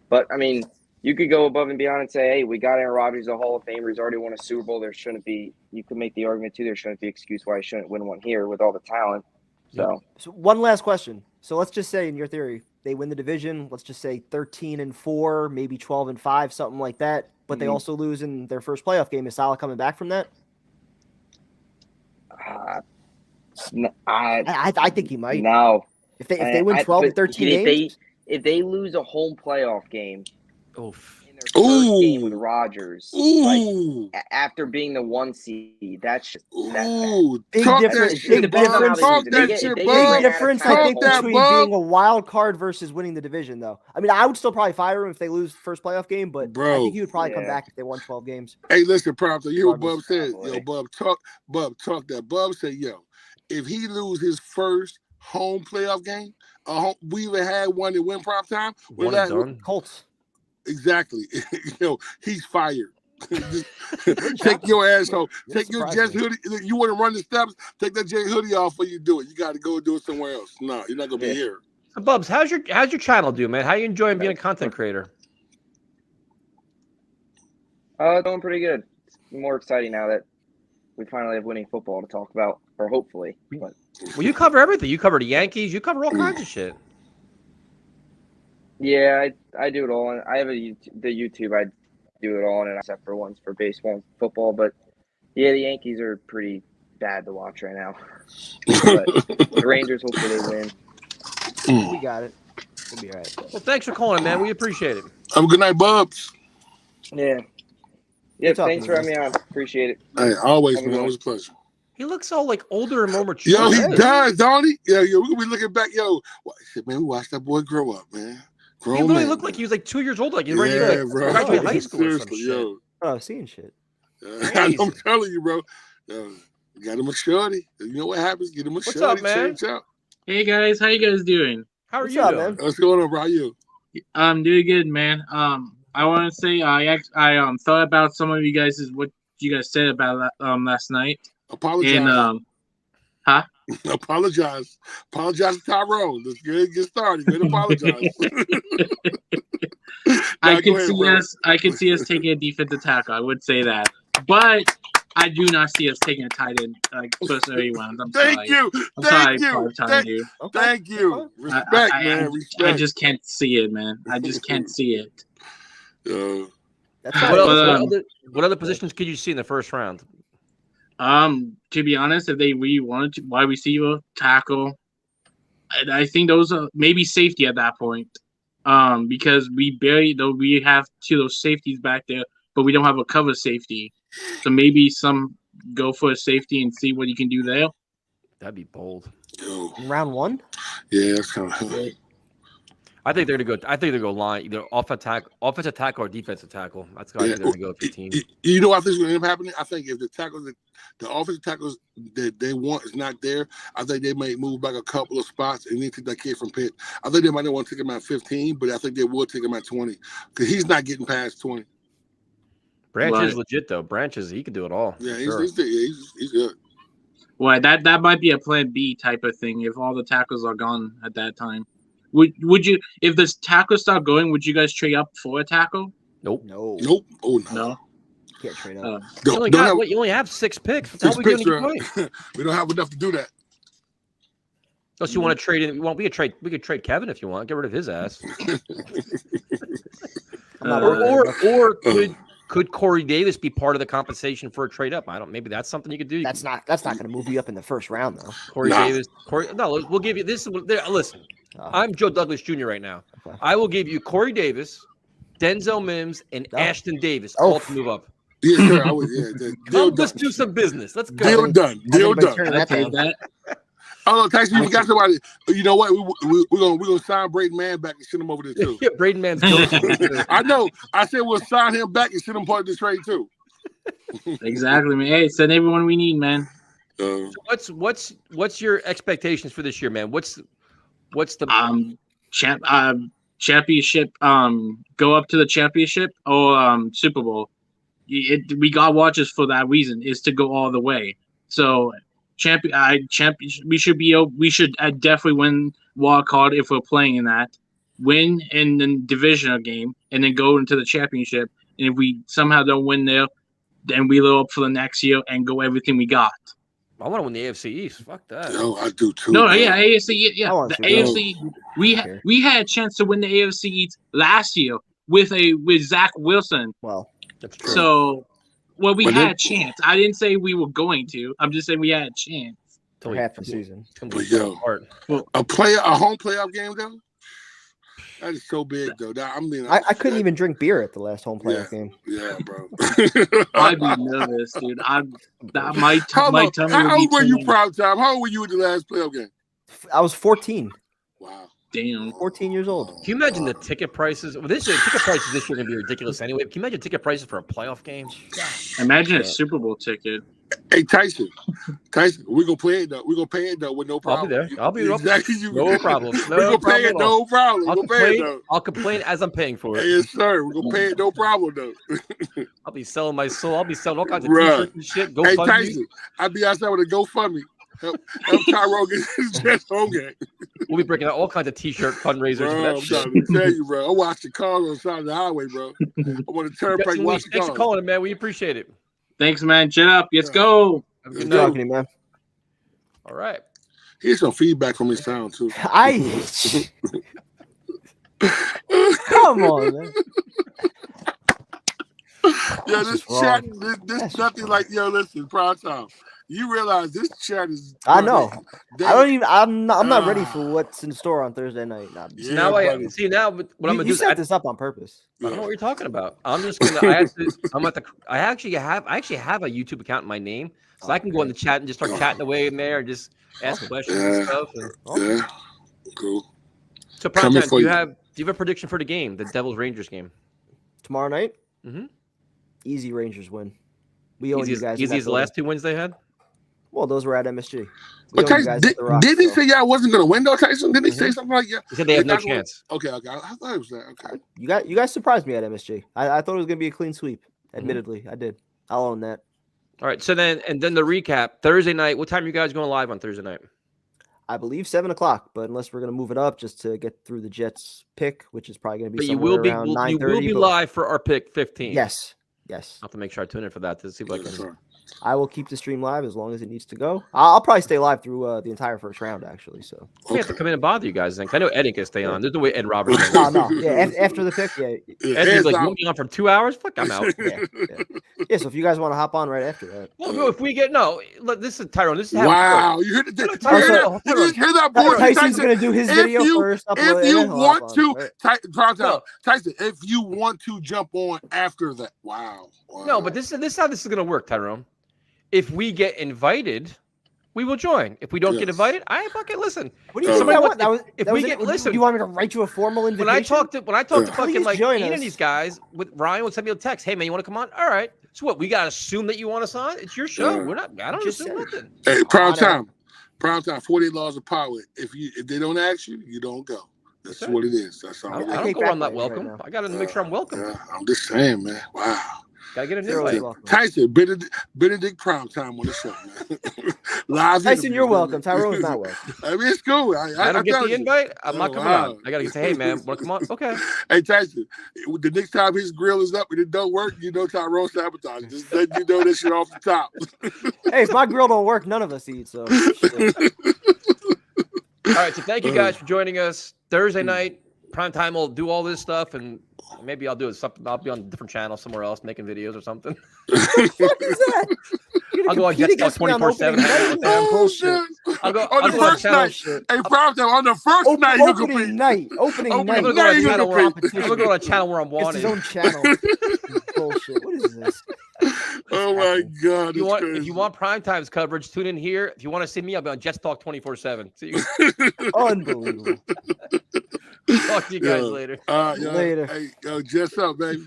But I mean, you could go above and beyond and say, hey, we got Aaron Rodgers, a Hall of Famer. He's already won a Super Bowl. You could make the argument too, there shouldn't be excuse why he shouldn't win one here with all the talent. So one last question. So let's just say, in your theory, they win the division. Let's just say 13-4, maybe 12-5, something like that. But they also lose in their first playoff game. Is Saleh coming back from that? I think he might. No. If they win 12 to 13 games, if they lose a home playoff game, in their first game with Rodgers, like, after being the 1 seed, that's just big difference. Big difference. Big difference. I think between being a wild card versus winning the division, though. I mean, I would still probably fire him if they lose first playoff game, but I think he would probably come back if they won 12 games. Hey, listen, Props. You hear what Bub said? Yo, Bub talk that. Bub said, yo, if he lose his first home playoff game, we even had one that went prime time. Colts. Exactly. He's fired. Take your ass home. Take your Jets hoodie. You want to run the steps? Take that Jet hoodie off before you do it. You got to go do it somewhere else. No, you're not gonna be here. So, Bubs, how's your channel do, man? How you enjoying being a content creator? Doing pretty good. It's more exciting now that we finally have winning football to talk about. or hopefully. But Well, you cover everything. You cover the Yankees. You cover all kinds of shit. yeah, I do it all. And I have the YouTube. I do it all, and except for once for baseball and football. But yeah, the Yankees are pretty bad to watch right now. But the Rangers, hopefully they win. We got it. We'll be all right. Well, thanks for calling, man. We appreciate it. Have a good night, Bubs. Yeah. Yeah, talking thanks for having me on. Appreciate it. Hey, always, Have a man. good Always a pleasure. He looks all like older and more mature. Yo, he Hey. does, don't he? Yeah, we're gonna be looking back. Yo, man, we watched that boy grow up, man. He literally looked like he was like 2 years old, like he's ready to bro. graduate high school or some Seriously, shit. yo. Oh, seeing shit. I'm telling you, bro. Yo, you got him a shorty. You know what happens? Get him a What's shorty. up, man? Change out. Hey guys, how you guys doing? How are What's you up, doing? man? What's going on, bro? How you? I'm doing good, man. I want to say I thought about some of you guys what you guys said about last night. Apologize. And Apologize. Apologize to Tyrone. Let's get started. Good apologize. I can see us taking a defensive tackle. I would say that, but I do not see us taking a tight end like first 31. I'm Thank sorry. you. I'm Thank sorry, you. five-time dude. Thank you. Respect, man. I Respect. just can't see it, man. I just can't see it. That's What, all else, what other positions could you see in the first round? To be honest, if they really wanted to, wide receiver, tackle, I think those are maybe safety at that point. Because we have two of those safeties back there, but we don't have a cover safety. So maybe go for a safety and see what you can do there. That'd be bold. in round one. Yeah, that's kind of. I think they're gonna go. I think they're gonna go line either offensive tackle or defensive tackle. That's how I think they're gonna go with your team. You know what I think is going to end up happening? I think if the offensive tackles that they want is not there, I think they may move back a couple of spots and then take that kid from Pitt. I think they might not want to take him at 15, but I think they will take him at 20 because he's not getting past 20. Branch Right. is legit though. Branch he can do it all. Yeah, for he's sure. good. Well, that might be a plan B type of thing if all the tackles are gone at that time. Would you, if the tackles start going, would you guys trade up for a tackle? Nope. No, Nope. Oh no. No. can't trade up. You only have 6 picks. How are we going to get playing? We don't have enough to do that. Unless you want to trade in, we could trade Kevin if you want. Get rid of his ass. Or could Corey Davis be part of the compensation for a trade up? Maybe that's something you could do. That's not going to move you up in the first round though. Corey Davis. We'll give you this. Listen, I'm Joe Douglas Jr. right now. Okay. I will give you Corey Davis, Denzel Mims, and Ashton Davis Oh. all to move up. Yes, sir. I would. Yeah. Let's do some business. Let's go. Deal done. Deal Everybody done. turning I that take down. that. Oh, Tyson, you got somebody. You know what? We're gonna sign Braden Mann back and send him over there too. Yeah, Braden Mann's coach. I know. I said we'll sign him back and send him part of the trade too. Exactly, man. Hey, send everyone we need, man. What's your expectations for this year, man? What's the Championship? Go up to the championship or Super Bowl. We got watches for that reason, is to go all the way. So we should definitely win wild card if we're playing in that. Win in the divisional game and then go into the championship. And if we somehow don't win there, then we load up for the next year and go everything we got. I want to win the AFC East. Fuck that. No, I do too. No, man. yeah, AFC, yeah, I want the to go. AFC. We had a chance to win the AFC East last year with Zach Wilson. Well, That's true. So, we But had then- a chance. I didn't say we were going to. I'm just saying we had a chance. for half the season. But yo, a home playoff game though, that is so big though. I couldn't even drink beer at the last home playoff game. Yeah, bro. I'd be nervous, dude. My How tummy old would were be you, turning. Proud Time? How old were you at the last playoff game? I was 14. Wow. Damn. 14 years old. Can you imagine the ticket prices? Well, ticket prices this year are going to be ridiculous anyway. Can you imagine ticket prices for a playoff game? Imagine a Super Bowl ticket. Hey Tyson, we're gonna play it though. We're gonna pay it though with no problem. I'll be there. I'll be exactly. No problem. We're gonna pay it, no problem. I'll We're gonna pay it complain. though. I'll complain as I'm paying for it. Yes, sir. We're gonna pay it, no problem though. I'll be selling my soul. I'll be selling all kinds of Bruh. t-shirts and shit. Go Hey fund Tyson, I'll be outside with a GoFundMe. Help Tyrone get his Jets home game. We'll be breaking out all kinds of t-shirt fundraisers for Bro, that I'm shit. trying to tell you, bro. I watch the cars on the side of the highway, bro. I want to turn back, watch the Thanks for cars. calling, man. We appreciate it. Thanks, man. Shut up. Let's go. Have a good Good night. talking to you, man. All right. Here's some feedback from his sound too. Come on, man. Yo, this chat, this nothing wrong. Like, yo, listen, prime time. You realize this chat is. I know. I'm not ready for what's in store on Thursday night. Now what I'm gonna do. You set this up on purpose. I don't know what you're talking about. I'm just gonna. I actually have a YouTube account in my name, so I can go in the chat and just start chatting away in there and just ask questions and stuff. Yeah, cool. So, prime time, do you have a prediction for the game, the Devils Rangers game tomorrow night? Mm-hmm. Easy Rangers win. We own you guys. Easy as the last 2 wins they had. Well, those were at MSG. But Tyson, did he say y'all wasn't going to win though, Tyson? Didn't he say something like that? He said they have no chance. Okay. I thought it was that. Okay. You guys surprised me at MSG. I thought it was going to be a clean sweep. Admittedly, I did. I'll own that. All right. So then the recap Thursday night. What time are you guys going live on Thursday night? I believe 7:00, but unless we're going to move it up just to get through the Jets pick, which is probably going to be somewhere around 9:30. You will be live for our pick 15. Yes. I'll have to make sure I tune in for that to see if I can. I will keep the stream live as long as it needs to go. I'll probably stay live through the entire first round, actually. So we have to come in and bother you guys then. I know Ed can stay on. There's the way Ed Roberts. No. Yeah, after the pick, Ed's like, you want me on for 2 hours? Fuck, I'm out. Yeah. So if you guys want to hop on right after that. Well, if we get this is Tyrone. This is how you hear that boy? Tyson's gonna do his video first. If you want to, Tyson, if you want to jump on after that, wow. No, but this is how this is gonna work, Tyrone. If we get invited, we will join. If we don't get invited, I fucking listen. What do you mean? Listen, you want me to write you a formal invitation? When I talk to fucking like Ian and these guys, with Ryan would send me a text. Hey man, you want to come on? All right. So what? We gotta assume that you want us on? It's your show. We're not. I don't assume nothing. Hey, prime time. 48 laws of power. If they don't ask you, you don't go. That's what it is. That's all. I don't go on that welcome. I gotta make sure I'm welcome. Yeah, I'm just saying, man. Wow. Gotta get an invite. Tyson, Benedict prime time on the show, man. Live Tyson, you're welcome. Tyrone's not welcome. I mean, it's cool. I don't get the invite. I'm not coming on. I gotta say, hey man, want to come on? Okay. Hey Tyson, the next time his grill is up and it don't work, you know Tyrone sabotage. Just let you know this shit off the top. Hey, if my grill don't work, none of us eat. So. All right, so thank you guys for joining us Thursday night. Prime time will do all this stuff, and maybe I'll do something. I'll be on a different channel somewhere else making videos or something. What the fuck is that? I'll go on Jets Talk 24/7. Bullshit. I'll go on the first night. Hey, prime time on the first night. Opening night. I'm gonna go on a channel where I'm wanted. It's his own channel. Bullshit. What is this? Oh my God! If you want primetime's coverage, tune in here. If you want to see me, I'll be on Jets Talk 24/7. See you. Unbelievable. Talk to you guys later. Later. Hey, Jets up, baby.